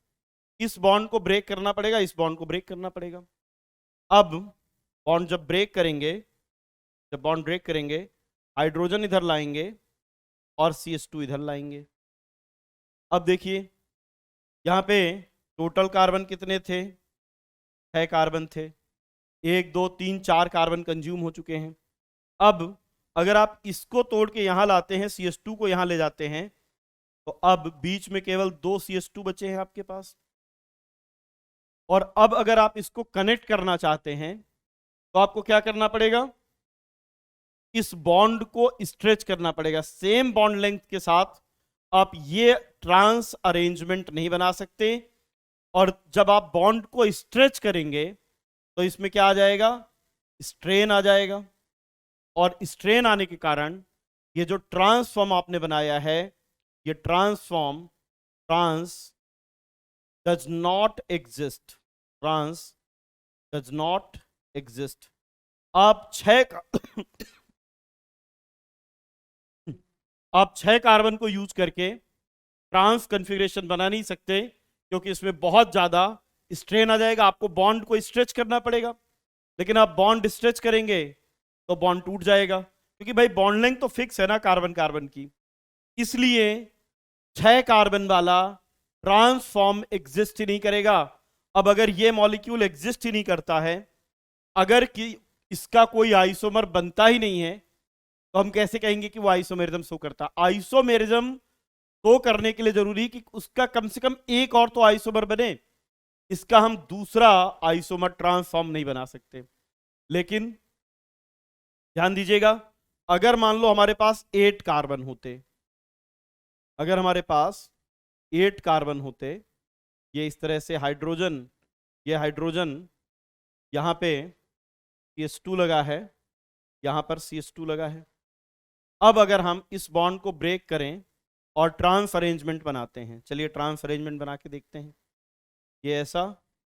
Speaker 1: इस बॉन्ड को ब्रेक करना पड़ेगा, इस बॉन्ड को ब्रेक करना पड़ेगा। अब बॉन्ड जब ब्रेक करेंगे, जब बॉन्ड ब्रेक करेंगे, हाइड्रोजन इधर लाएंगे और CH2 इधर लाएंगे। अब देखिए यहाँ पे टोटल कार्बन कितने थे? 6 कार्बन थे, 1 2 3 4 कार्बन कंज्यूम हो चुके हैं। अब अगर आप इसको तोड़ के यहां लाते हैं, CH2 को यहां ले जाते हैं, तो अब बीच में केवल 2 CH2 बचे हैं आपके पास। और अब अगर आप इसको कनेक्ट करना चाहते हैं तो आपको क्या करना पड़ेगा? इस बॉन्ड को स्ट्रेच करना पड़ेगा। सेम बॉन्ड लेंथ के साथ आप ये ट्रांस अरेंजमेंट नहीं बना सकते, और जब आप बॉन्ड को स्ट्रेच करेंगे तो इसमें क्या आ जाएगा? स्ट्रेन आ जाएगा, और स्ट्रेन आने के कारण ये जो ट्रांसफॉर्म आपने बनाया है, ये transform, trans does not exist, trans does not exist. आप 6 आप 6 कार्बन को यूज करके ट्रांस कॉन्फ़िगरेशन बना नहीं सकते, क्योंकि इसमें बहुत ज्यादा स्ट्रेन आ जाएगा। आपको बॉन्ड को स्ट्रेच करना पड़ेगा, लेकिन आप बॉन्ड स्ट्रेच करेंगे तो बॉन्ड टूट जाएगा, क्योंकि भाई बॉन्ड लेंथ तो फिक्स है ना कार्बन कार्बन की। इसलिए 6 कार्बन वाला ट्रांसफॉर्म एग्जिस्ट ही नहीं करेगा। अब अगर ये मॉलिक्यूल एग्जिस्ट ही नहीं करता है, अगर कि इसका कोई आइसोमर बनता ही नहीं है, तो हम कैसे कहेंगे कि वो आइसोमेरिज्म शो करता? आइसोमेरिज्म शो करने के लिए जरूरी है कि उसका कम से कम एक और तो आइसोमर बने, इसका हम दूसरा आइसोमर ट्रांसफॉर्म नहीं बना सकते। लेकिन ध्यान दीजिएगा, अगर मान लो हमारे पास 8 कार्बन होते, अगर हमारे पास 8 कार्बन होते, ये इस तरह से हाइड्रोजन, ये हाइड्रोजन, यहां पे CH2 लगा है, यहां पर CH2 लगा है। अब अगर हम इस बॉन्ड को ब्रेक करें और ट्रांस अरेंजमेंट बनाते हैं, चलिए ट्रांस अरेंजमेंट बना के देखते हैं। ये ऐसा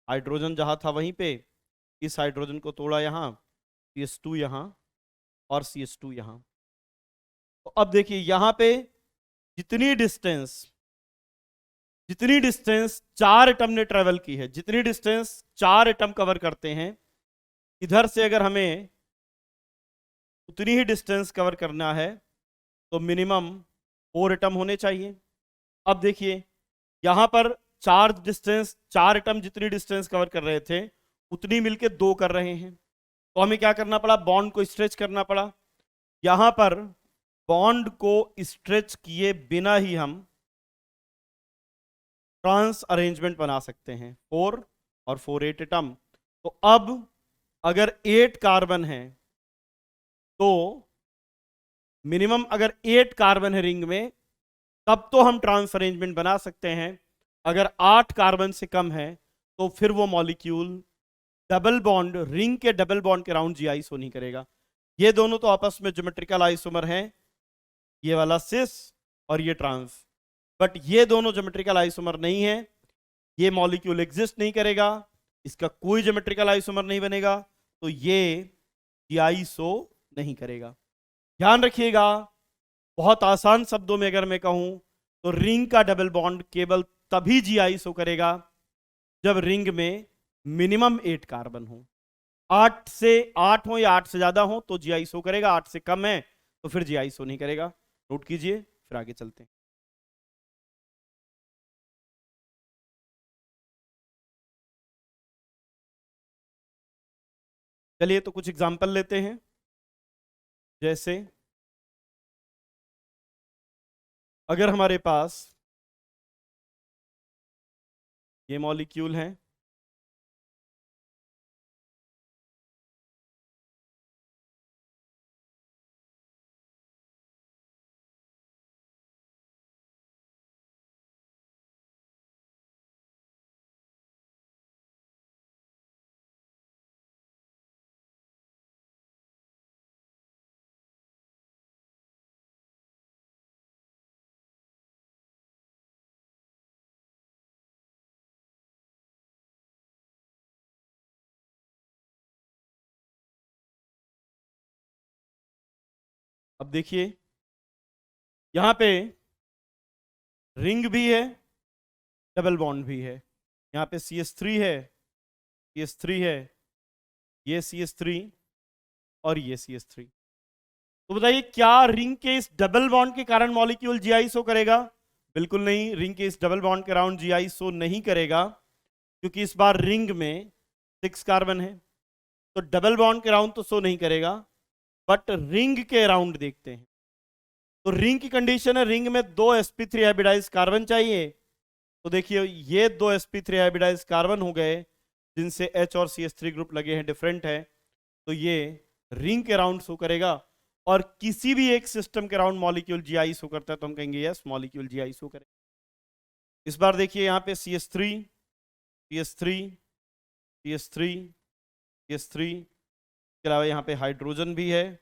Speaker 1: हाइड्रोजन जहां था वहीं पे, इस हाइड्रोजन को तोड़ा यहां, CH2 यहां और CH2 यहां। तो अब देखिए यहां पे जितनी डिस्टेंस 4 एटम ने ट्रेवल की है, जितनी डिस्टेंस 4 एटम कवर करते हैं, इधर से अगर हमें उतनी ही डिस्टेंस कवर करना है तो मिनिमम 4 एटम होने चाहिए। अब देखिए यहां पर 4 एटम जितनी डिस्टेंस कवर कर रहे थे, उतनी मिलके 2 कर रहे हैं। तो हमें क्या करना पड़ा, बॉन्ड को स्ट्रेच करना पड़ा। यहां पर बॉन्ड को स्ट्रेच किए बिना ही हम ट्रांस अरेंजमेंट बना सकते हैं, 4 और 4 8 एटम। तो अब अगर 8 कार्बन है तो मिनिमम अगर 8 कार्बन है रिंग में, तब तो हम ट्रांस अरेंजमेंट बना सकते हैं। अगर 8 कार्बन से कम है तो फिर वो मॉलिक्यूल डबल बॉन्ड, रिंग के डबल बॉन्ड के राउंड जी आइसो नहीं करेगा। ये दोनों तो आपस में ज्योमेट्रिकल आइसोमर हैं, ये वाला सिस और ये ट्रांस, बट ये दोनों ज्योमेट्रिकल आइसोमर नहीं है। ये मॉलिक्यूल एग्जिस्ट नहीं करेगा, इसका कोई ज्योमेट्रिकल आइसोमर नहीं बनेगा, तो ये जी आइसो नहीं करेगा। ध्यान रखिएगा, बहुत आसान शब्दों में अगर मैं कहूं तो रिंग का डबल बॉन्ड केवल तभी जी आइसो करेगा जब रिंग में मिनिमम 8 कार्बन हो। 8 हो या 8 से ज्यादा हो तो जी आइसो करेगा, 8 से कम है तो फिर जी आइसो नहीं करेगा। नोट कीजिए, फिर आगे चलते हैं। चलिए तो कुछ एग्जांपल लेते हैं। जैसे अगर हमारे पास ये मॉलिक्यूल है, अब देखिए यहां पे रिंग भी है, डबल बॉन्ड भी है। यहाँ पे CH3 है, CH3 है, ये CH3 और ये CH3। तो बताइए क्या रिंग के इस डबल बॉन्ड के कारण मॉलिक्यूल जी आइसो करेगा? बिल्कुल नहीं, रिंग के इस डबल बॉन्ड के राउंड जी आइसो नहीं करेगा, क्योंकि इस बार रिंग में 6 कार्बन है, तो डबल बॉन्ड के राउंड तो शो नहीं करेगा। बट रिंग के राउंड देखते हैं। तो रिंग की कंडीशन है, रिंग में 2 sp3 हाइब्रिडाइज कार्बन चाहिए। तो देखिए ये 2 sp3 हाइब्रिडाइज कार्बन हो गए, जिनसे H और CH3 ग्रुप लगे हैं, डिफरेंट है, तो ये रिंग के राउंड शो करेगा। और किसी भी एक सिस्टम के राउंड मॉलिक्यूल जीआई शो करता है तो हम कहेंगे यस मॉलिक्यूल जीआई शो करेगा। इस बार देखिए यहाँ पे CH3 CH3 CH3 CH3 के अलावा यहाँ पे हाइड्रोजन भी है।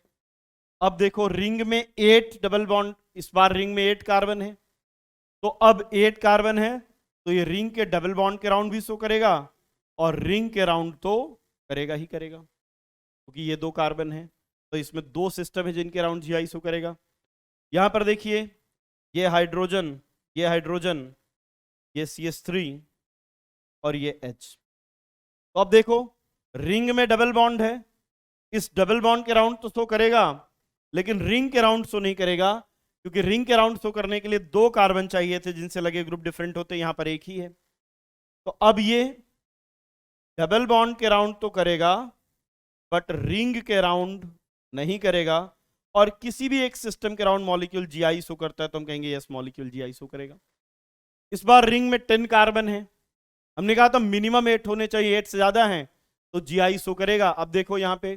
Speaker 1: अब देखो रिंग में 8 डबल बॉन्ड, इस बार रिंग में 8 कार्बन है, तो अब 8 कार्बन है तो ये रिंग के डबल बॉन्ड के राउंड भी शो करेगा और रिंग के राउंड तो करेगा ही करेगा, क्योंकि ये 2 कार्बन है। तो इसमें 2 सिस्टम है जिनके राउंड जीआई शो करेगा। यहां पर देखिए ये हाइड्रोजन, ये हाइड्रोजन, ये CH3 और ये H। तो अब देखो रिंग में डबल बॉन्ड है, इस डबल बॉन्ड के राउंड तो शो करेगा, लेकिन रिंग के राउंड शो नहीं करेगा, क्योंकि रिंग के राउंड शो करने के लिए 2 कार्बन चाहिए थे जिनसे लगे ग्रुप डिफरेंट होते, यहां पर एक ही है। तो अब ये डबल बॉन्ड के राउंड तो करेगा बट रिंग के राउंड नहीं करेगा। और किसी भी एक सिस्टम के राउंड मॉलिक्यूल जीआई शो करता है तो हम कहेंगे यस मॉलिक्यूल जीआई शो करेगा। इस बार रिंग में 10 कार्बन है, हमने कहा था मिनिमम 8 होने चाहिए, 8 से ज्यादा हैं तो जीआई शो करेगा। अब देखो यहाँ पे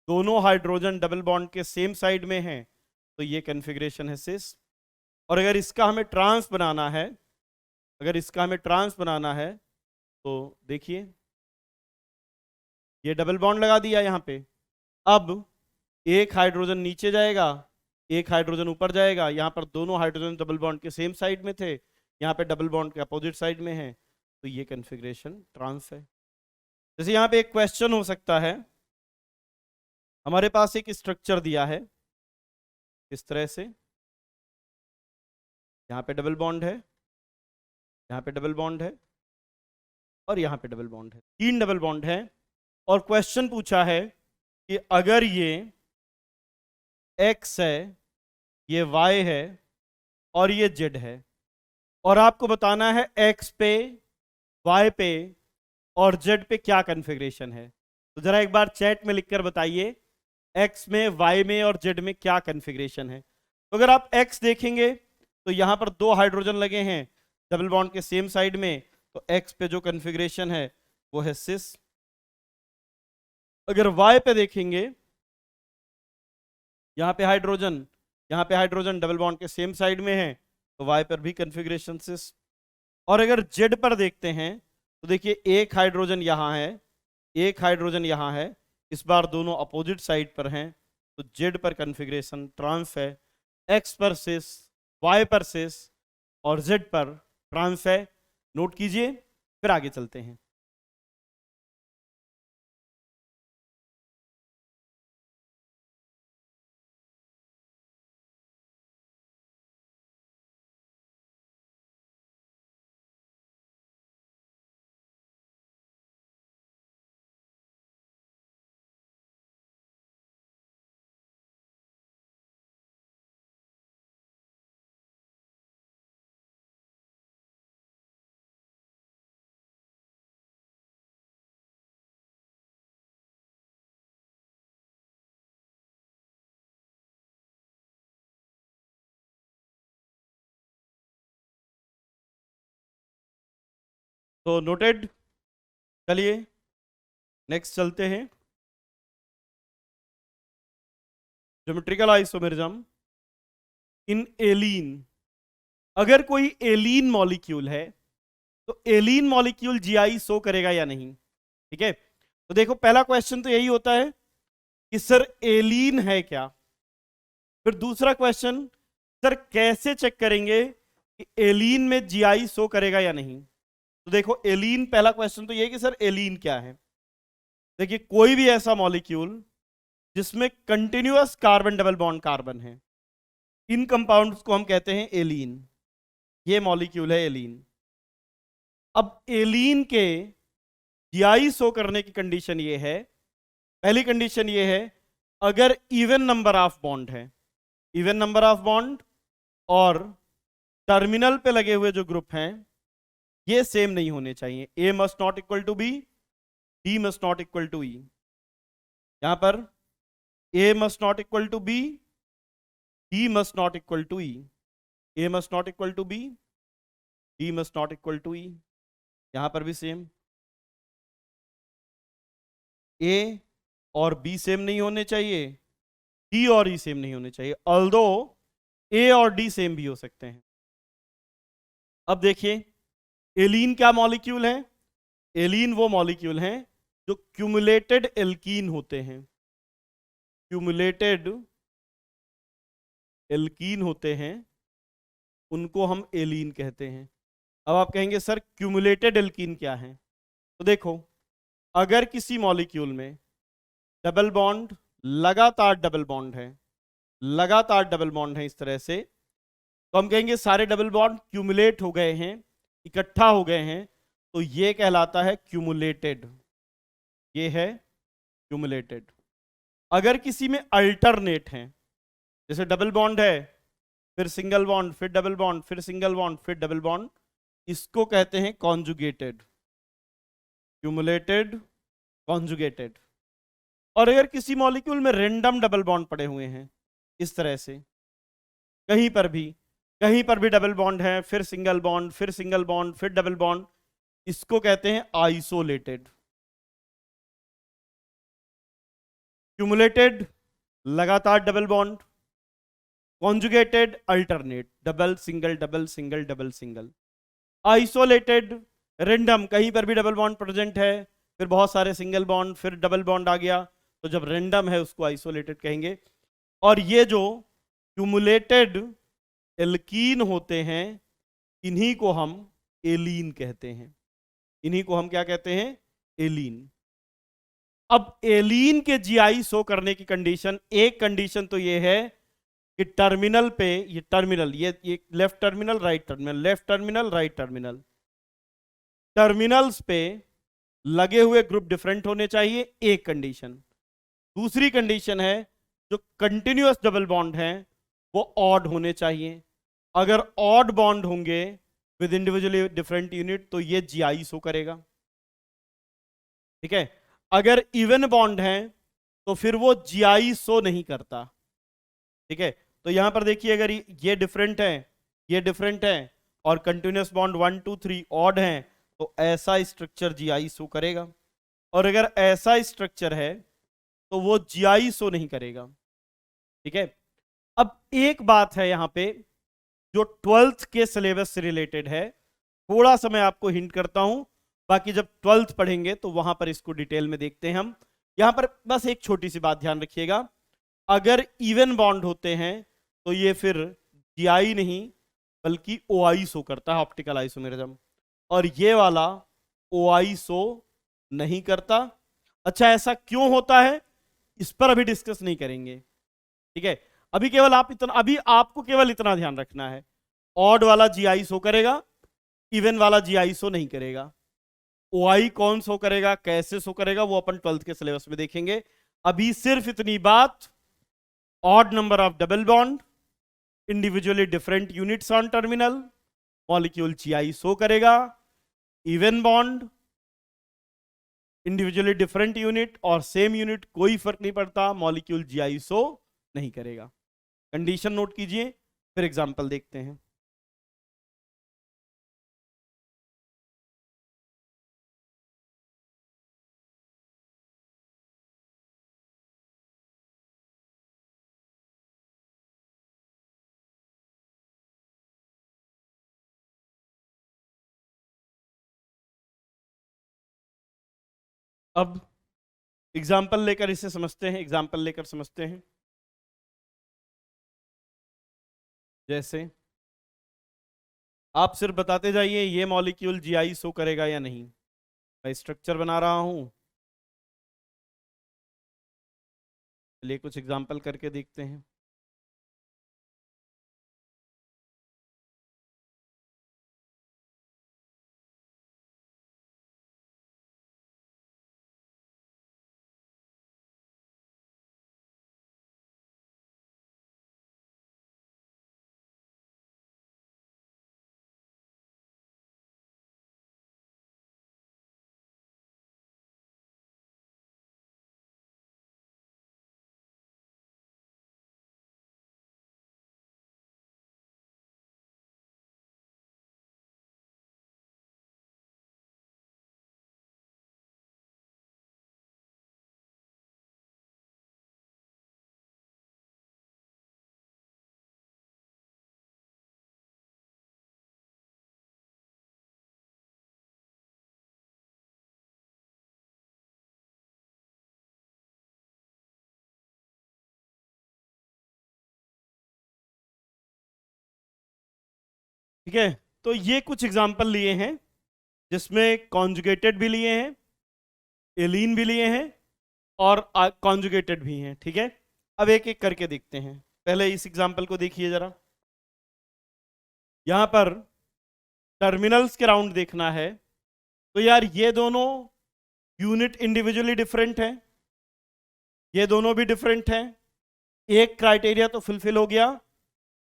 Speaker 1: दोनों हाइड्रोजन डबल बॉन्ड के सेम साइड में हैं, तो ये कॉन्फ़िगरेशन है सिस। और अगर इसका हमें ट्रांस बनाना है, अगर इसका हमें ट्रांस बनाना है तो देखिए ये डबल बॉन्ड लगा दिया यहाँ पे। अब एक हाइड्रोजन नीचे जाएगा, एक हाइड्रोजन ऊपर जाएगा। यहाँ पर दोनों हाइड्रोजन डबल बॉन्ड के सेम साइड में थे, यहाँ पे डबल बॉन्ड के अपोजिट साइड में है, तो ये कॉन्फ़िगरेशन ट्रांस है। जैसे यहाँ पे एक क्वेश्चन हो सकता है, हमारे पास एक स्ट्रक्चर दिया है इस तरह से, यहाँ पे डबल बॉन्ड है, यहाँ पे डबल बॉन्ड है और यहाँ पे डबल बॉन्ड है, 3 डबल बॉन्ड है। और क्वेश्चन पूछा है कि अगर ये X है, ये Y है और ये Z है, और आपको बताना है X पे Y पे और जेड पे क्या कन्फिग्रेशन है। तो जरा एक बार चैट में लिखकर बताइए एक्स में, वाई में और जेड में क्या कन्फिग्रेशन है। तो अगर आप एक्स देखेंगे तो यहां पर 2 हाइड्रोजन लगे हैं डबल बॉन्ड के सेम साइड में, तो एक्स पे जो कन्फिग्रेशन है वो है सिस। अगर वाई पे देखेंगे, यहाँ पे हाइड्रोजन डबल बॉन्ड के सेम साइड में है, तो वाई पर भी कन्फिग्रेशन सिस। और अगर जेड पर देखते हैं तो देखिए एक हाइड्रोजन यहाँ है, एक हाइड्रोजन यहाँ है, इस बार दोनों अपोजिट साइड पर हैं, तो जेड पर कन्फिग्रेशन ट्रांस है, एक्स पर सिस, वाई पर सिस और जेड पर ट्रांस है। नोट कीजिए, फिर आगे चलते हैं। तो नोटेड, चलिए नेक्स्ट चलते हैं। ज्योमेट्रिकल आइसोमेरिज्म इन एलीन। अगर कोई एलीन मॉलिक्यूल है तो एलीन मॉलिक्यूल जीआई शो करेगा या नहीं। ठीक है, तो देखो पहला क्वेश्चन तो यही होता है कि सर एलीन है क्या। फिर दूसरा क्वेश्चन, सर कैसे चेक करेंगे कि एलीन में जीआई शो करेगा या नहीं। तो देखो एलीन, पहला क्वेश्चन तो ये कि सर एलीन क्या है। देखिए कोई भी ऐसा मॉलिक्यूल जिसमें continuous carbon double bond carbon है, इन कंपाउंड्स को हम कहते हैं एलीन। ये मॉलिक्यूल है एलीन। अब एलीन के जीआई शो करने की कंडीशन ये है, पहली कंडीशन ये है अगर इवन नंबर ऑफ बॉन्ड है, इवन नंबर ऑफ बॉन्ड और टर्मिनल पे लगे हुए जो ग्रुप हैं ये सेम नहीं होने चाहिए। A must not equal to B, D must not equal to E. यहां पर A must not equal to B, D must not equal to E, A must not equal to B, D must not equal to E. यहां पर भी same, ए और B same नहीं होने चाहिए, D और ई सेम नहीं होने चाहिए, ऑल्दो ए और डी सेम भी हो सकते हैं। अब देखिए एलीन क्या मॉलिक्यूल है। एलीन वो मॉलिक्यूल हैं जो क्यूमुलेटेड एल्कीन होते हैं, क्यूमुलेटेड एल्कीन होते हैं, उनको हम एलीन कहते हैं। अब आप कहेंगे सर क्यूमुलेटेड एल्कीन क्या है। तो देखो अगर किसी मॉलिक्यूल में डबल बॉन्ड, लगातार डबल बॉन्ड है, लगातार डबल बॉन्ड है इस तरह से, तो हम कहेंगे सारे डबल बॉन्ड क्यूमुलेट हो गए हैं, इकट्ठा हो गए हैं, तो ये कहलाता है क्यूमुलेटेड। ये है क्यूमुलेटेड। अगर किसी में अल्टरनेट है, जैसे डबल बॉन्ड है फिर सिंगल बॉन्ड फिर डबल बॉन्ड फिर सिंगल बॉन्ड फिर डबल बॉन्ड, इसको कहते हैं कॉन्जुगेटेड, क्यूमुलेटेड, कॉन्जुगेटेड। और अगर किसी मॉलिक्यूल में रैंडम डबल बॉन्ड पड़े हुए हैं इस तरह से, कहीं पर भी डबल बॉन्ड है, फिर सिंगल बॉन्ड फिर सिंगल बॉन्ड फिर डबल बॉन्ड, इसको कहते हैं आइसोलेटेड। क्यूमुलेटेड लगातार double bond, conjugated alternate, double single double single double single. Isolated random, कहीं पर भी डबल बॉन्ड प्रेजेंट है, फिर बहुत सारे सिंगल बॉन्ड फिर डबल बॉन्ड आ गया, तो जब रैंडम है उसको आइसोलेटेड कहेंगे। और ये जो क्यूमुलेटेड एल्कीन होते हैं इन्हीं को हम एलीन कहते हैं, इन्हीं को हम क्या कहते हैं, एलीन। अब एलीन के जीआई शो करने की कंडीशन, एक कंडीशन तो ये है कि टर्मिनल पे, ये टर्मिनल, ये left terminal right terminal, left terminal right terminal, terminals पे लगे हुए ग्रुप डिफरेंट होने चाहिए, एक कंडीशन। दूसरी कंडीशन है जो कंटिन्यूअस डबल बॉन्ड है वो ऑड होने चाहिए। अगर ऑड बॉन्ड होंगे विद इंडिविजुअली डिफरेंट यूनिट तो ये जीआई शो करेगा। ठीक है। अगर इवन बॉन्ड है तो फिर वो GI-SO नहीं करता। ठीक है, तो यहां पर देखिए अगर ये डिफरेंट है, ये डिफरेंट है और कंटिन्यूस बॉन्ड 1 2 3 ऑड है तो ऐसा स्ट्रक्चर GI-SO करेगा। और अगर ऐसा स्ट्रक्चर है तो वो GI-SO नहीं करेगा। ठीक है, अब एक बात है यहां पे जो 12th के सिलेबस से रिलेटेड है, थोड़ा सा मैं आपको हिंट करता हूं, बाकी जब 12th पढ़ेंगे तो वहां पर इसको डिटेल में देखते हैं हम। यहां पर बस एक छोटी सी बात ध्यान रखिएगा, अगर इवन बॉन्ड होते हैं तो ये फिर GI नहीं बल्कि OI शो करता है, ऑप्टिकल आइसोमेरिज्म, और ये वाला OI शो नहीं करता। अच्छा, ऐसा क्यों होता है इस पर अभी डिस्कस नहीं करेंगे। ठीक है, अभी केवल अभी आपको केवल इतना ध्यान रखना है, ऑड वाला GI शो करेगा, इवन वाला GI शो नहीं करेगा। OI कौन शो करेगा, कैसे शो करेगा, वो अपन 12th के सिलेबस में देखेंगे। अभी सिर्फ इतनी बात, odd number of double bond, individually different units on terminal, molecule GI show करेगा। Even bond, individually different unit और सेम यूनिट, कोई फर्क नहीं पड़ता, मॉलिक्यूल GI शो नहीं करेगा। कंडीशन नोट कीजिए, फिर एग्जांपल देखते हैं। अब एग्जाम्पल लेकर इसे समझते हैं, एग्जाम्पल लेकर समझते हैं। जैसे आप सिर्फ बताते जाइए ये मॉलिक्यूल GI शो करेगा या नहीं। मैं स्ट्रक्चर बना रहा हूं, चलिए कुछ एग्जाम्पल करके देखते हैं। ठीक है, तो ये कुछ एग्जाम्पल लिए हैं जिसमें कॉन्जुगेटेड भी लिए हैं, एलीन भी लिए हैं और कॉन्जुगेटेड भी हैं। ठीक है, अब एक एक करके देखते हैं। पहले इस एग्जाम्पल को देखिए जरा। यहां पर टर्मिनल्स के राउंड देखना है, तो यार ये दोनों यूनिट इंडिविजुअली डिफरेंट है, ये दोनों भी डिफरेंट है, एक क्राइटेरिया तो फुलफिल हो गया।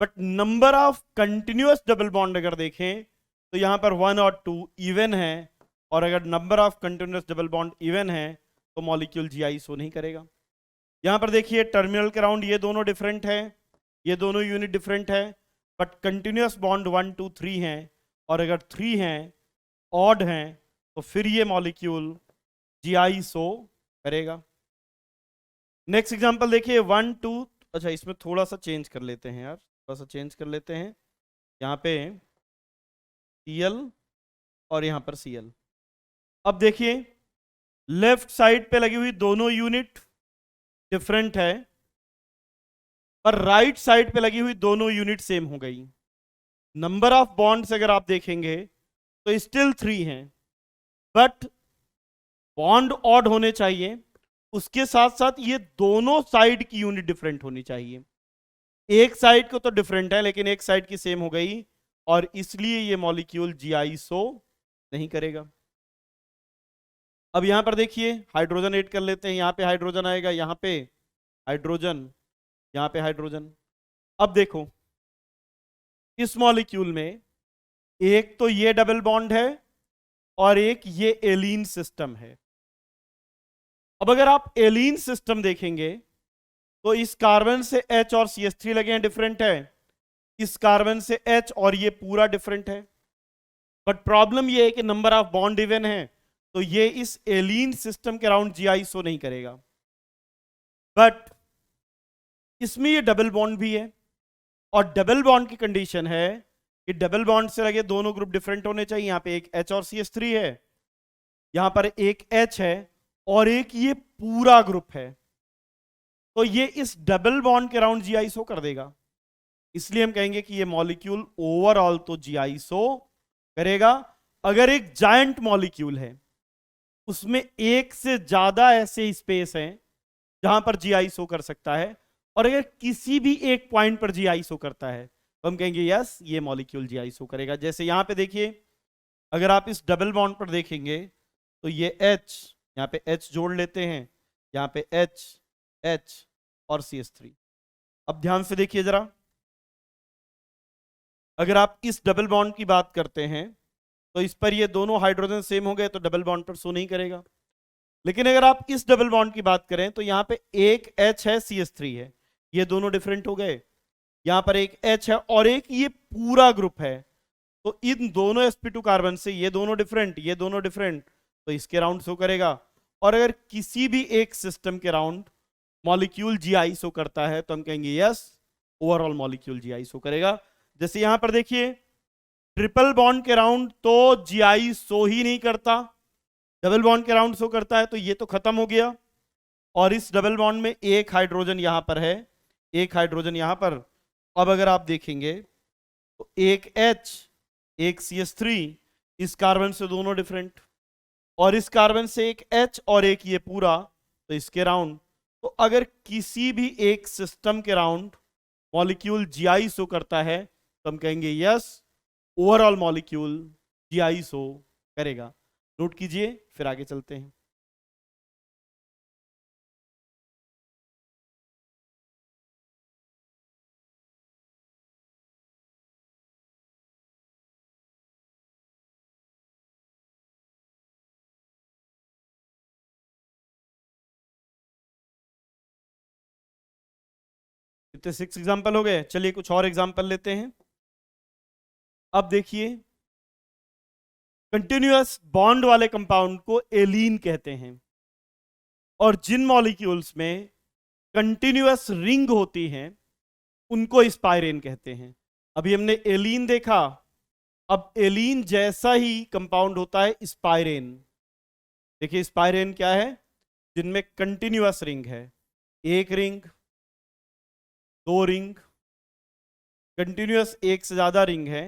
Speaker 1: But number of continuous double bond अगर देखें तो यहां पर 1 और 2 इवन है, और अगर number of continuous double bond even है तो मॉलिक्यूल GI शो नहीं करेगा। यहां पर देखिए टर्मिनल के राउंड ये दोनों डिफरेंट है, ये दोनों यूनिट डिफरेंट है, बट कंटिन्यूअस बॉन्ड 1 2 3 है, और अगर 3 है ऑड है तो फिर ये मॉलिक्यूल GI शो करेगा। नेक्स्ट एग्जांपल देखिए 1 2, अच्छा इसमें थोड़ा सा चेंज कर लेते हैं यार, थोड़ा सा चेंज कर लेते हैं। यहाँ पे Cl और यहाँ पर Cl। अब देखिए लेफ्ट साइड पे लगी हुई दोनों यूनिट डिफरेंट है, पर राइट साइड पे लगी हुई दोनों यूनिट सेम हो गई। नंबर ऑफ बॉन्ड्स अगर आप देखेंगे तो स्टिल 3 हैं, बट बॉन्ड ऑड होने चाहिए, उसके साथ साथ ये दोनों साइड की यूनिट डिफरेंट होनी चाहिए। एक साइड को तो डिफरेंट है लेकिन एक साइड की सेम हो गई, और इसलिए ये मॉलिक्यूल GI शो नहीं करेगा। अब यहां पर देखिए हाइड्रोजन ऐड कर लेते हैं, यहां पे हाइड्रोजन आएगा, यहां पे हाइड्रोजन, यहां पे हाइड्रोजन। अब देखो इस मॉलिक्यूल में एक तो ये डबल बॉन्ड है और एक ये एलीन सिस्टम है। अब अगर आप एलीन सिस्टम देखेंगे तो इस कार्बन से H और CH3 लगे हैं, डिफरेंट है, इस कार्बन से H और ये पूरा डिफरेंट है, बट प्रॉब्लम ये है कि नंबर ऑफ बॉन्ड इवन है, तो ये इस एलीन सिस्टम के अराउंड GI शो नहीं करेगा। बट इसमें ये डबल बॉन्ड भी है, और डबल बॉन्ड की कंडीशन है कि डबल बॉन्ड से लगे दोनों ग्रुप डिफरेंट होने चाहिए। यहां पे एक H और CH3 है, यहां पर एक H है और एक ये पूरा ग्रुप है, तो ये इस डबल बॉन्ड के अराउंड GI शो कर देगा। इसलिए हम कहेंगे कि ये मॉलिक्यूल ओवरऑल तो GI शो करेगा। अगर एक जायंट मॉलिक्यूल है, उसमें एक से ज्यादा ऐसे स्पेस हैं जहां पर GI शो कर सकता है, और अगर किसी भी एक पॉइंट पर GI शो करता है तो हम कहेंगे यस ये मॉलिक्यूल GI शो करेगा। जैसे यहां पे देखिए, अगर आप इस डबल बॉन्ड पर देखेंगे तो ये H, यहां पे H जोड़ लेते हैं, यहां पे H, H और CH3। अब ध्यान से देखिए जरा, अगर आप इस डबल बॉन्ड की बात करते हैं तो इस पर ये दोनों हाइड्रोजन सेम हो गए तो डबल बॉन्ड पर शो नहीं करेगा। लेकिन अगर आप इस डबल बॉन्ड की बात करें तो यहां पे एक H है, CH3 है, ये दोनों डिफरेंट हो गए, यहां पर एक H है और एक ये पूरा ग्रुप है, तो इन दोनों sp2 कार्बन से ये दोनों डिफरेंट, ये दोनों डिफरेंट, तो इसके राउंड शो करेगा। और अगर किसी भी एक सिस्टम के राउंड मॉलिक्यूल GI शो करता है तो हम कहेंगे yes overall molecule GI show करेगा। जैसे यहां पर देखिए, ट्रिपल बॉन्ड के राउंड तो GI शो ही नहीं करता, डबल बॉन्ड के राउंड शो करता है, तो ये तो खत्म हो गया। और इस डबल बॉन्ड में एक हाइड्रोजन यहां पर है, एक हाइड्रोजन यहां पर। अब अगर आप देखेंगे तो एक H, एक CH3, इस कार्बन से दोनों डिफरेंट, और इस कार्बन से एक H और एक ये पूरा, तो इसके राउंड। तो अगर किसी भी एक सिस्टम के राउंड मॉलिक्यूल GI शो करता है तो हम कहेंगे yes overall molecule GI show करेगा। नोट कीजिए, फिर आगे चलते हैं। कितने 6 एग्जाम्पल हो गए, चलिए कुछ और एग्जाम्पल लेते हैं। अब देखिए, कंटिन्यूअस बॉन्ड वाले कंपाउंड को एलीन कहते हैं, और जिन मॉलिक्यूल्स में कंटिन्यूअस रिंग होती हैं उनको स्पाइरेन कहते हैं। अभी हमने एलीन देखा, अब एलीन जैसा ही कंपाउंड होता है स्पाइरेन। देखिए स्पाइरेन क्या है, जिनमें कंटिन्यूअस रिंग है, एक रिंग, दो रिंग, कंटिन्यूअस एक से ज्यादा रिंग है,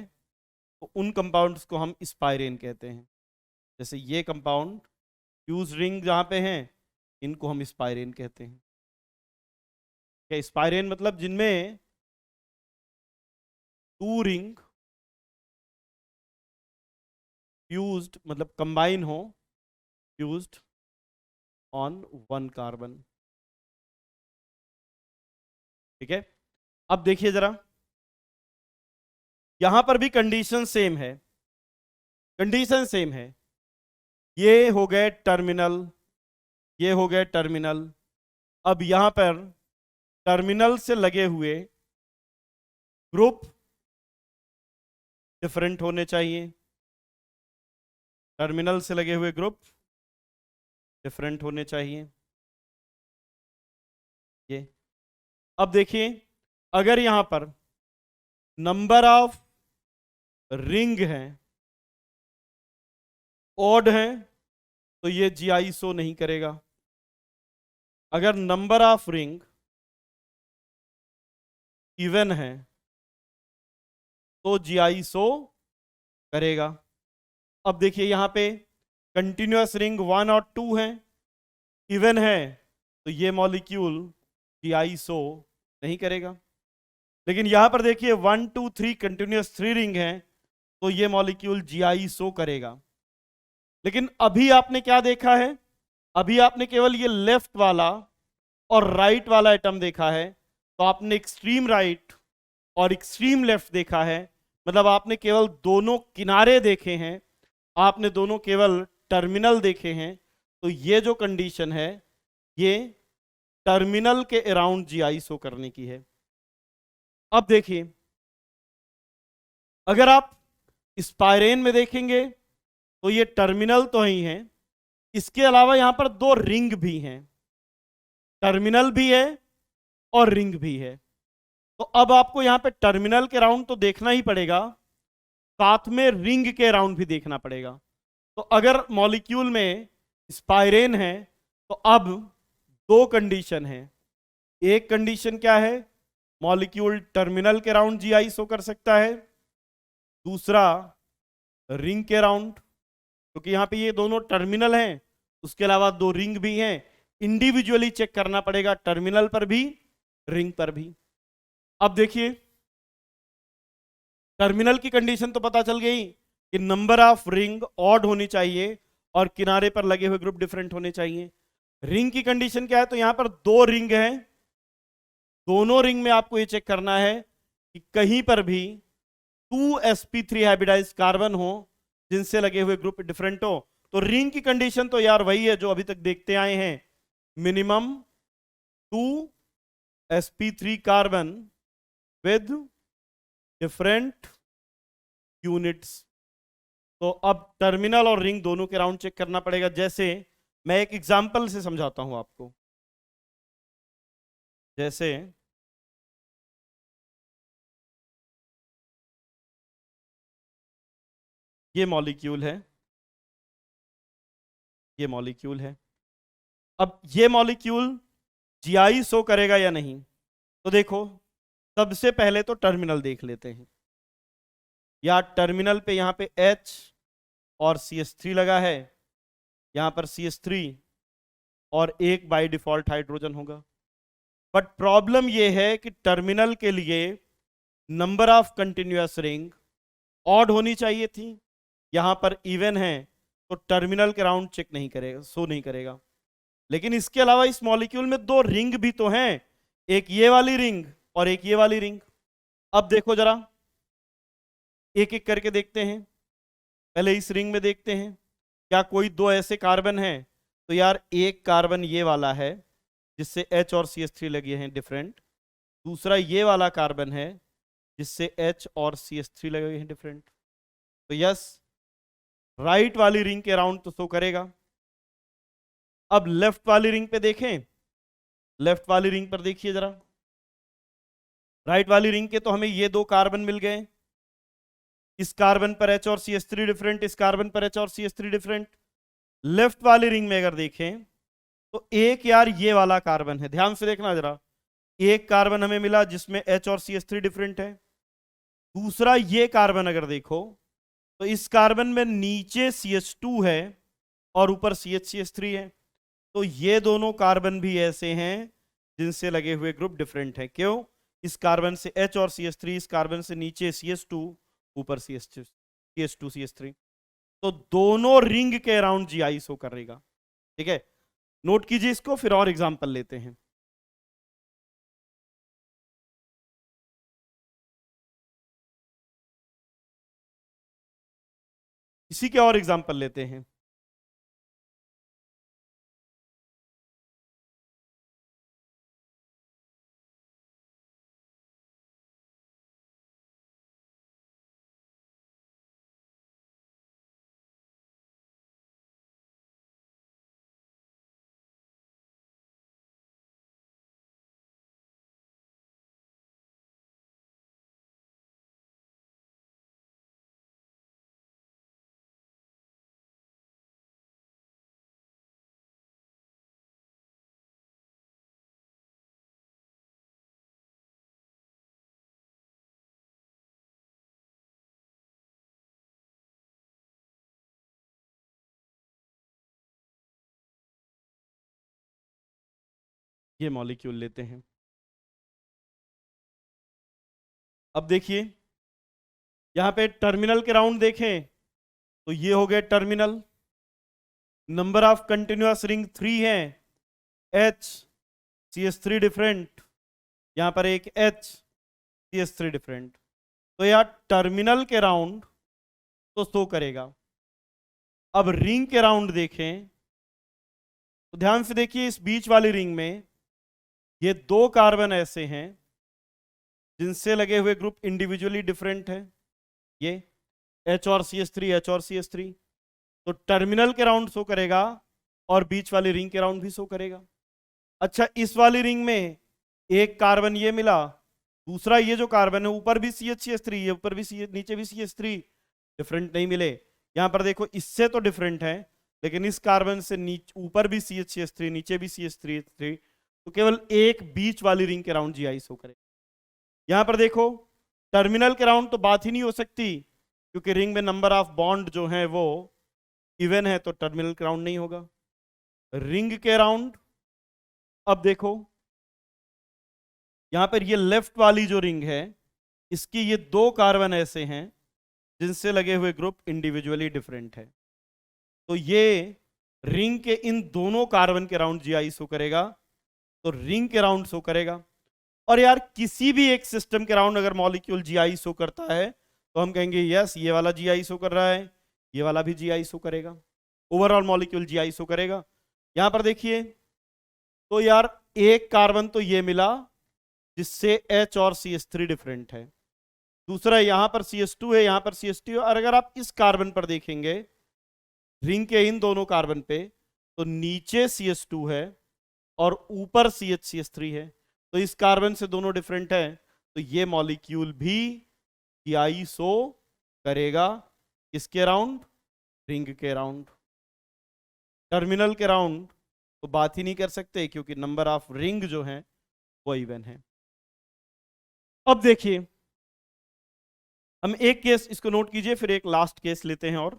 Speaker 1: तो उन कंपाउंड्स को हम स्पाइरेन कहते हैं। जैसे ये कंपाउंड फ्यूज रिंग जहां पे हैं, इनको हम स्पाइरेन कहते हैं। क्या स्पाइरेन मतलब जिनमें टू रिंग फ्यूज्ड, मतलब कंबाइन हो, फ्यूज्ड ऑन वन कार्बन। ठीक है, अब देखिए जरा, यहां पर भी कंडीशन सेम है, कंडीशन सेम है। ये हो गए टर्मिनल, ये हो गए टर्मिनल। अब यहां पर टर्मिनल से लगे हुए ग्रुप डिफरेंट होने चाहिए, टर्मिनल से लगे हुए ग्रुप डिफरेंट होने चाहिए। ये अब देखिए, अगर यहां पर नंबर ऑफ रिंग हैं ऑड हैं तो ये GI शो नहीं करेगा। अगर नंबर ऑफ रिंग इवन है तो GI शो करेगा। अब देखिए यहां पे कंटिन्यूअस रिंग 1 और 2 है, इवन है, तो ये मॉलिक्यूल GI शो नहीं करेगा। लेकिन यहां पर देखिए 1 2 3 कंटिन्यूअस 3 रिंग है, तो ये मॉलिक्यूल GI शो करेगा। लेकिन अभी आपने क्या देखा है, अभी आपने केवल ये लेफ्ट वाला और राइट वाला एटम देखा है, तो आपने एक्सट्रीम राइट और एक्सट्रीम लेफ्ट देखा है, मतलब आपने केवल दोनों किनारे देखे हैं, आपने दोनों केवल टर्मिनल देखे हैं। तो ये जो कंडीशन है ये टर्मिनल के अराउंड जीआई शो करने की है। अब देखिए, अगर आप स्पाइरेन में देखेंगे तो ये टर्मिनल तो ही है, इसके अलावा यहां पर दो रिंग भी हैं, टर्मिनल भी है और रिंग भी है। तो अब आपको यहां पे टर्मिनल के राउंड तो देखना ही पड़ेगा, साथ में रिंग के राउंड भी देखना पड़ेगा। तो अगर मॉलिक्यूल में स्पाइरेन है तो अब दो कंडीशन है। एक कंडीशन क्या है, मॉलिक्यूल टर्मिनल के राउंड जीआई शो कर सकता है, दूसरा रिंग के राउंड, क्योंकि यहां पे ये दोनों टर्मिनल हैं, उसके अलावा दो रिंग भी हैं, इंडिविजुअली चेक करना पड़ेगा, टर्मिनल पर भी रिंग पर भी। अब देखिए, टर्मिनल की कंडीशन तो पता चल गई कि नंबर ऑफ रिंग ऑड होनी चाहिए और किनारे पर लगे हुए ग्रुप डिफरेंट होने चाहिए। रिंग की कंडीशन क्या है, तो यहां पर दो रिंग हैं, दोनों रिंग में आपको ये चेक करना है कि कहीं पर भी 2sp3 हाइब्रिडाइज्ड कार्बन हो जिनसे लगे हुए ग्रुप डिफरेंट हो। तो रिंग की कंडीशन तो यार वही है जो अभी तक देखते आए हैं, minimum 2sp3 carbon with different units. तो अब टर्मिनल और रिंग दोनों के राउंड चेक करना पड़ेगा। जैसे मैं एक एग्जांपल से समझाता हूं आपको, जैसे ये मॉलिक्यूल है, ये मॉलिक्यूल है। अब ये मॉलिक्यूल जीआई शो करेगा या नहीं, तो देखो सबसे पहले तो टर्मिनल देख लेते हैं। या टर्मिनल पे यहां पे H और CH3 लगा है, यहां पर CH3 और एक बाय डिफॉल्ट हाइड्रोजन होगा। बट प्रॉब्लम यह है कि टर्मिनल के लिए number of continuous ring odd होनी चाहिए थी, यहां पर इवन है, तो टर्मिनल के राउंड चेक नहीं करेगा, शो नहीं करेगा। लेकिन इसके अलावा इस मॉलिक्यूल में दो रिंग भी तो हैं, एक ये वाली रिंग और एक ये वाली रिंग। अब देखो जरा, एक एक करके देखते हैं। पहले इस रिंग में देखते हैं, क्या कोई दो ऐसे कार्बन हैं, तो यार एक कार्बन ये वाला है जिससे H और CH3 लगे हैं डिफरेंट, दूसरा ये वाला कार्बन है जिससे H और CH3 लगे हैं डिफरेंट। तो यस, राइट वाली रिंग के राउंड तो शो करेगा। अब लेफ्ट वाली रिंग पे देखें, लेफ्ट वाली रिंग पर देखिए जरा, राइट वाली रिंग के तो हमें ये दो कार्बन मिल गए, इस कार्बन पर H और CH3 डिफरेंट, इस कार्बन पर H और CH3 डिफरेंट। लेफ्ट वाली रिंग में अगर देखें तो एक यार ये वाला कार्बन है, ध्यान से देखना जरा, एक कार्बन हमें मिला जिसमें H और CH3 डिफरेंट है। दूसरा ये कार्बन अगर देखो तो इस कार्बन में नीचे CH2 है और ऊपर CH3 है। तो ये दोनों कार्बन भी ऐसे हैं जिनसे लगे हुए ग्रुप डिफरेंट है। क्यों? इस कार्बन से H और CH3, इस कार्बन से नीचे CH2, ऊपर CH2 CH3। तो दोनों रिंग के अराउंड जीआई शो करेगा। ठीक है, नोट कीजिए इसको, फिर और एग्जांपल लेते हैं। इसी के और एग्जांपल लेते हैं। ये मॉलिक्यूल लेते हैं। अब देखिए, यहां पे टर्मिनल के राउंड देखें तो ये हो गए terminal, number of continuous ring 3 है, H CH3 डिफरेंट, यहां पर एक H CH3 डिफरेंट। तो यार टर्मिनल के राउंड तो शो करेगा। अब रिंग के राउंड देखें तो ध्यान से देखिए, इस बीच वाली रिंग में ये 2 कार्बन ऐसे हैं जिनसे लगे हुए ग्रुप इंडिविजुअली डिफरेंट है, ये H और CH3, H और CH3। तो टर्मिनल के राउंड शो करेगा और बीच वाली रिंग के राउंड भी शो करेगा। अच्छा, इस वाली रिंग में एक कार्बन ये मिला, दूसरा ये जो कार्बन है ऊपर भी CH3, ये ऊपर भी नीचे भी CH3, डिफरेंट नहीं मिले। यहां पर देखो, इससे तो डिफरेंट है, लेकिन इस कार्बन से नीचे ऊपर भी CH3, नीचे भी CH3, तो केवल एक बीच वाली रिंग के राउंड GI शो करेगा। यहां पर देखो, टर्मिनल के राउंड तो बात ही नहीं हो सकती, क्योंकि रिंग में नंबर ऑफ बॉन्ड जो है वो इवन है, तो टर्मिनल के राउंड नहीं होगा। रिंग के राउंड, अब देखो यहां पर ये लेफ्ट वाली जो रिंग है, इसकी ये 2 कार्बन ऐसे हैं जिनसे लगे हुए ग्रुप इंडिविजुअली डिफरेंट है, तो ये रिंग के इन दोनों कार्बन के राउंड GI शो करेगा, तो रिंग के राउंड शो करेगा। और यार, किसी भी एक सिस्टम के राउंड अगर मॉलिक्यूल GI शो करता है तो हम कहेंगे यस, ये वाला GI शो कर रहा है, ये वाला भी GI शो करेगा, ओवरऑल मॉलिक्यूल GI शो करेगा। यहां पर देखिए, तो यार एक कार्बन तो ये मिला जिससे H और CH3 डिफरेंट है, दूसरा यहां पर CH2 है, यहां पर CH2 है। और अगर आप इस कार्बन पर देखेंगे, रिंग के इन दोनों कार्बन पे, तो नीचे CH2 है और ऊपर CH3 है, तो इस कार्बन से दोनों डिफरेंट है, तो ये मॉलिक्यूल भी GI शो करेगा। किसके राउंड? रिंग के राउंड। टर्मिनल के राउंड तो बात ही नहीं कर सकते, क्योंकि नंबर ऑफ रिंग जो है वो इवन है। अब देखिए, हम एक केस इसको नोट कीजिए, फिर एक लास्ट केस लेते हैं। और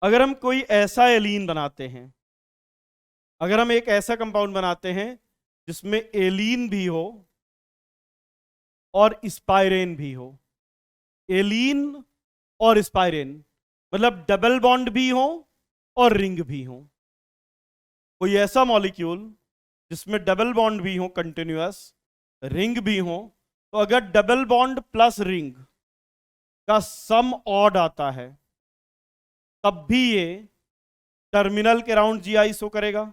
Speaker 1: अगर हम कोई ऐसा एलीन बनाते हैं, अगर हम एक ऐसा कंपाउंड बनाते हैं जिसमें एलीन भी हो और स्पाइरेन भी हो, एलीन और स्पाइरेन मतलब डबल बॉन्ड भी हो और रिंग भी हो, कोई ऐसा मॉलिक्यूल जिसमें डबल बॉन्ड भी हो कंटिन्यूअस, रिंग भी हो, तो अगर डबल बॉन्ड प्लस रिंग का सम ऑड आता है तब भी ये टर्मिनल के राउंड GI शो करेगा।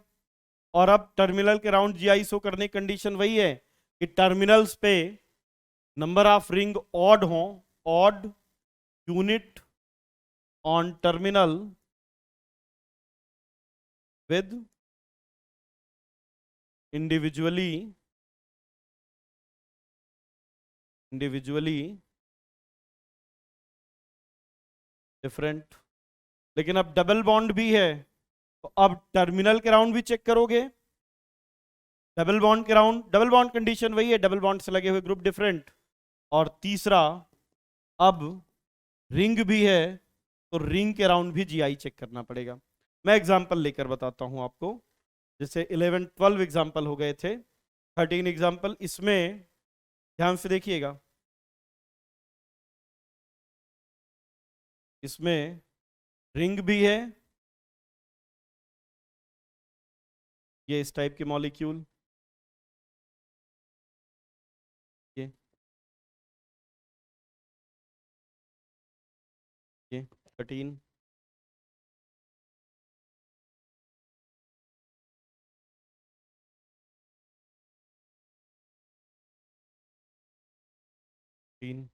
Speaker 1: और अब टर्मिनल के राउंड GI शो करने की कंडीशन वही है कि टर्मिनल्स पे नंबर ऑफ रिंग ऑड हो, odd unit on terminal with individually different. लेकिन अब डबल बॉन्ड भी है, तो अब टर्मिनल के राउंड भी चेक करोगे, डबल बॉन्ड के राउंड, डबल बॉन्ड कंडीशन वही है, डबल बॉन्ड से लगे हुए ग्रुप डिफरेंट। और तीसरा, अब रिंग भी है, तो रिंग के राउंड भी GI चेक करना पड़ेगा। मैं एग्जांपल लेकर बताता हूं आपको, जैसे 11 12 एग्जांपल हो गए थे, 13 एग्जांपल। इसमें ध्यान से देखिएगा, इसमें रिंग भी है, ये इस टाइप के मॉलिक्यूल, ये 13, तीन,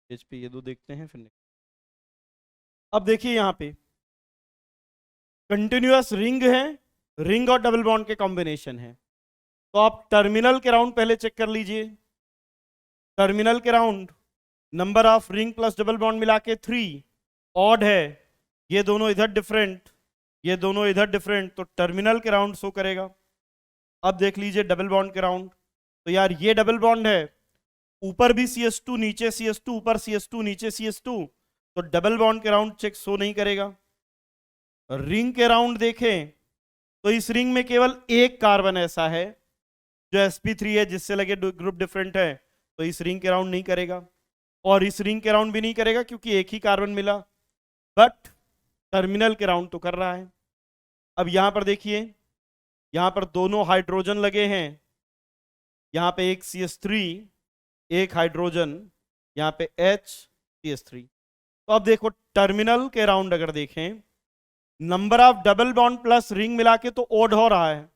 Speaker 1: पेज पे ये 2 देखते हैं फिर। अब देखिए, यहां पे कंटिन्यूअस रिंग है, रिंग और डबल बॉन्ड के कॉम्बिनेशन है, तो आप टर्मिनल के राउंड पहले चेक कर लीजिए। टर्मिनल के round number of ring plus double bond मिला के 3 ऑड है, ये दोनों इधर डिफरेंट, ये दोनों इधर डिफरेंट, तो टर्मिनल के राउंड शो करेगा। अब देख लीजिए डबल बॉन्ड के राउंड, तो यार ये डबल बॉन्ड है, ऊपर भी CH2 नीचे CH2, ऊपर CH2 नीचे CH2, तो डबल बॉन्ड के राउंड चेक शो नहीं करेगा। रिंग के राउंड देखें तो इस रिंग में केवल एक कार्बन ऐसा है जो sp3 है, जिससे लगे ग्रुप डिफरेंट है, तो इस रिंग के राउंड नहीं करेगा। और इस रिंग के राउंड भी नहीं करेगा क्योंकि एक ही कार्बन मिला, बट टर्मिनल के राउंड तो कर रहा है। अब यहां पर देखिए, यहां पर दोनों हाइड्रोजन लगे हैं, यहां पे एक CH3, एक हाइड्रोजन, यहां पे HCH3। तो अब देखो टर्मिनल के राउंड अगर देखें, number of double bond plus ring मिला के तो ओड हो रहा है,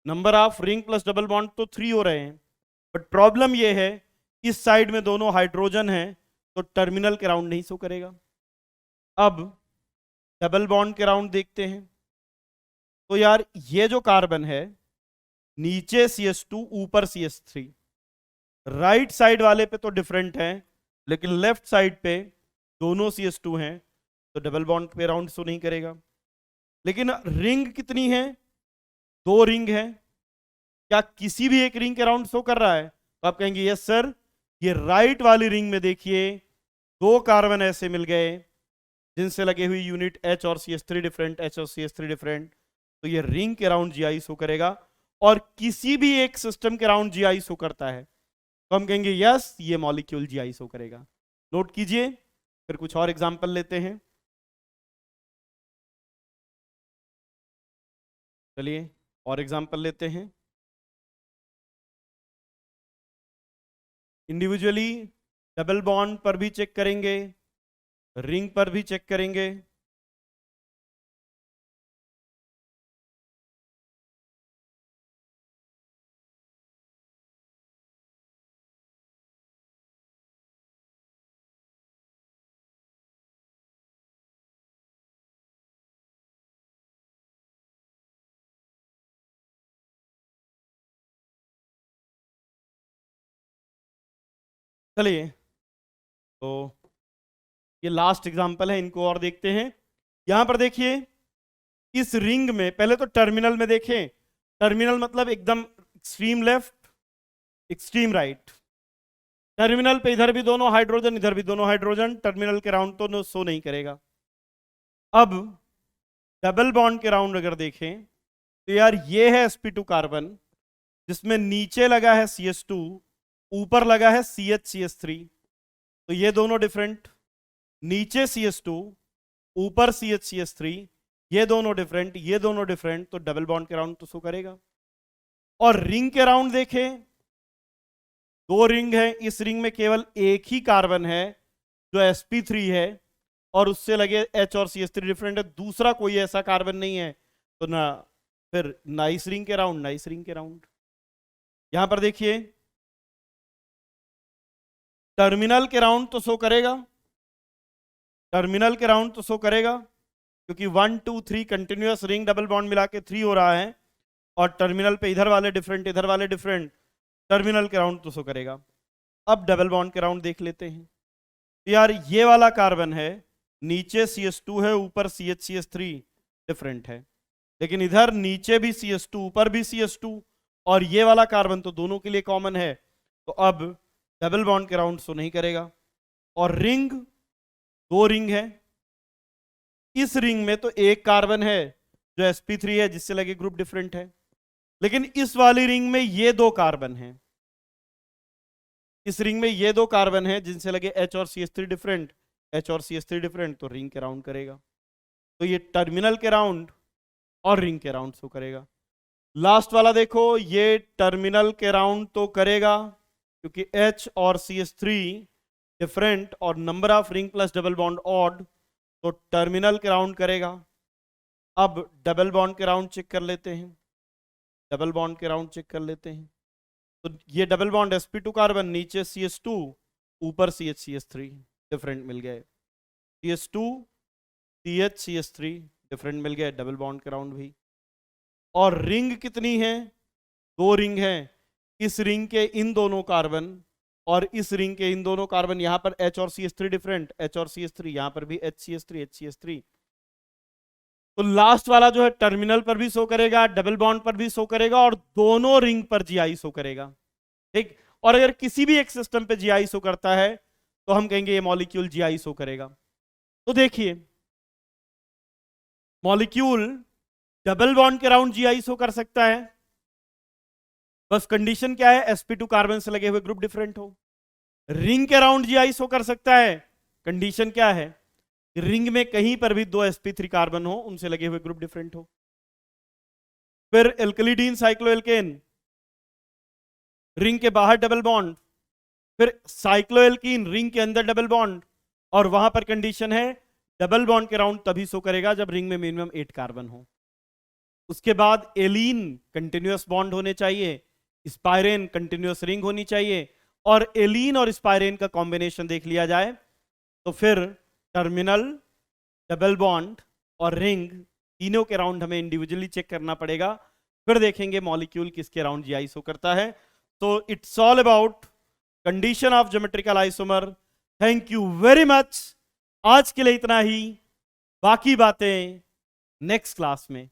Speaker 1: number of ring plus double bond तो 3 हो रहे हैं, बट प्रॉब्लम यह है इस साइड में दोनों हाइड्रोजन हैं तो टर्मिनल के राउंड नहीं शो करेगा। अब डबल बॉन्ड के राउंड देखते हैं, तो यार ये जो कार्बन है नीचे CH2 ऊपर CH3, राइट साइड वाले पे तो डिफरेंट है, लेकिन लेफ्ट साइड पे दोनों CH2 हैं तो डबल बॉन्ड पे राउंड शो नहीं करेगा। लेकिन रिंग कितनी है? 2 रिंग है, क्या किसी भी एक रिंग के राउंड शो कर रहा है? तो आप कहेंगे यस सर, ये राइट वाली रिंग में देखिए 2 कार्बन ऐसे मिल गए जिनसे लगे हुई यूनिट H और CH3 डिफरेंट, H और CH3 डिफरेंट, तो ये रिंग के राउंड GI शो करेगा। और किसी भी एक सिस्टम के राउंड GI शो करता है तो हम कहेंगे यस ये मॉलिक्यूल GI शो करेगा। नोट कीजिए, फिर कुछ और एग्जांपल लेते हैं। चलिए और एग्जांपल लेते हैं। इंडिविजुअली डबल बॉन्ड पर भी चेक करेंगे, रिंग पर भी चेक करेंगे। चलिए तो ये लास्ट एग्जांपल है, इनको और देखते हैं। यहां पर देखिए इस रिंग में पहले तो टर्मिनल में देखें, टर्मिनल मतलब एकदम extreme left extreme right, terminal पे इधर भी दोनों हाइड्रोजन इधर भी दोनों हाइड्रोजन, टर्मिनल के राउंड तो शो नहीं करेगा। अब डबल बॉन्ड के राउंड अगर देखें तो यार ये है sp2 कार्बन जिसमें नीचे लगा है CH2, ऊपर लगा है CH3, तो ये दोनों डिफरेंट, नीचे CH2 ऊपर CH3, ये दोनों डिफरेंट, ये दोनों डिफरेंट, तो डबल बॉन्ड के राउंड तो शो करेगा। और रिंग के राउंड देखें, 2 रिंग है, इस रिंग में केवल एक ही कार्बन है जो sp3 है और उससे लगे H और CH3 डिफरेंट है, दूसरा कोई ऐसा कार्बन नहीं है, तो ना फिर ना इस रिंग के राउंड ना इस रिंग के राउंड। यहां पर देखिए टर्मिनल के राउंड तो शो करेगा, टर्मिनल के राउंड तो शो करेगा क्योंकि 1 2 3 कंटिन्यूअस रिंग डबल बॉन्ड मिला के 3 हो रहा है, और टर्मिनल पे इधर वाले डिफरेंट इधर वाले डिफरेंट, टर्मिनल के राउंड तो शो करेगा। अब डबल बॉन्ड के राउंड देख लेते हैं। यार ये वाला कार्बन है, नीचे CH2 है ऊपर CH3 डिफरेंट है, लेकिन इधर नीचे भी CH2 ऊपर भी CH2, और ये वाला कार्बन तो दोनों के लिए कॉमन है, तो अब डबल बॉन्ड के राउंड शो नहीं करेगा। और रिंग 2 रिंग है, इस रिंग में तो एक कार्बन है जो sp3 है जिससे लगे ग्रुप डिफरेंट है, लेकिन इस वाली रिंग में ये 2 कार्बन हैं, इस रिंग में ये 2 कार्बन हैं जिनसे लगे H और CH3 डिफरेंट, H और CH3 डिफरेंट, तो रिंग के राउंड करेगा। तो ये टर्मिनल के राउंड और रिंग के राउंड शो करेगा। लास्ट वाला देखो, ये टर्मिनल के राउंड तो करेगा क्योंकि H और CH3 डिफरेंट और number of ring plus double bond odd, तो टर्मिनल के राउंड करेगा। अब डबल बॉन्ड के राउंड चेक कर लेते हैं, डबल बॉन्ड के राउंड चेक कर लेते हैं। तो ये डबल बॉन्ड sp2 कार्बन नीचे CH2 ऊपर CH3 डिफरेंट मिल गए, CH2 CH3 डिफरेंट मिल गए, डबल बॉन्ड के राउंड भी। और रिंग कितनी है? 2 रिंग है, इस रिंग के इन दोनों कार्बन और इस रिंग के इन दोनों कार्बन, यहां पर H और CH3 डिफरेंट, H और CH3, यहां पर भी HCH3 तो लास्ट वाला जो है टर्मिनल पर भी शो करेगा, डबल बॉन्ड पर भी शो करेगा और दोनों रिंग पर GI शो करेगा। ठीक, और अगर किसी भी एक सिस्टम पे GI शो करता है तो हम कहेंगे ये मॉलिक्यूल GI शो करेगा। तो देखिए मॉलिक्यूल डबल बॉन्ड के राउंड GI शो कर सकता है, बस कंडीशन क्या है, sp2 कार्बन से लगे हुए ग्रुप डिफरेंट हो। रिंग के राउंड GI शो कर सकता है, कंडीशन क्या है, रिंग में कहीं पर भी 2 sp3 कार्बन हो, उनसे लगे हुए ग्रुप डिफरेंट हो। फिर एल्कलीडीन साइक्लोएल्केन, रिंग के बाहर डबल बॉन्ड, फिर साइक्लोएल्कीन रिंग के अंदर डबल बॉन्ड, और वहां पर कंडीशन है डबल बॉन्ड के राउंड तभी शो करेगा जब रिंग में मिनिमम 8 कार्बन हो। उसके बाद एलीन कंटिन्यूअस बॉन्ड होने चाहिए, स्पाइरेन कंटिन्यूअस रिंग होनी चाहिए, और एलीन और स्पाइरेन का कॉम्बिनेशन देख लिया जाए तो फिर टर्मिनल, डबल बॉन्ड और रिंग तीनों के राउंड हमें इंडिविजुअली चेक करना पड़ेगा, फिर देखेंगे मॉलिक्यूल किसके राउंड जीआई शो करता है। तो it's all about condition of geometrical isomer. Thank you very much. आज के लिए इतना ही, बाकी बातें नेक्स्ट क्लास में।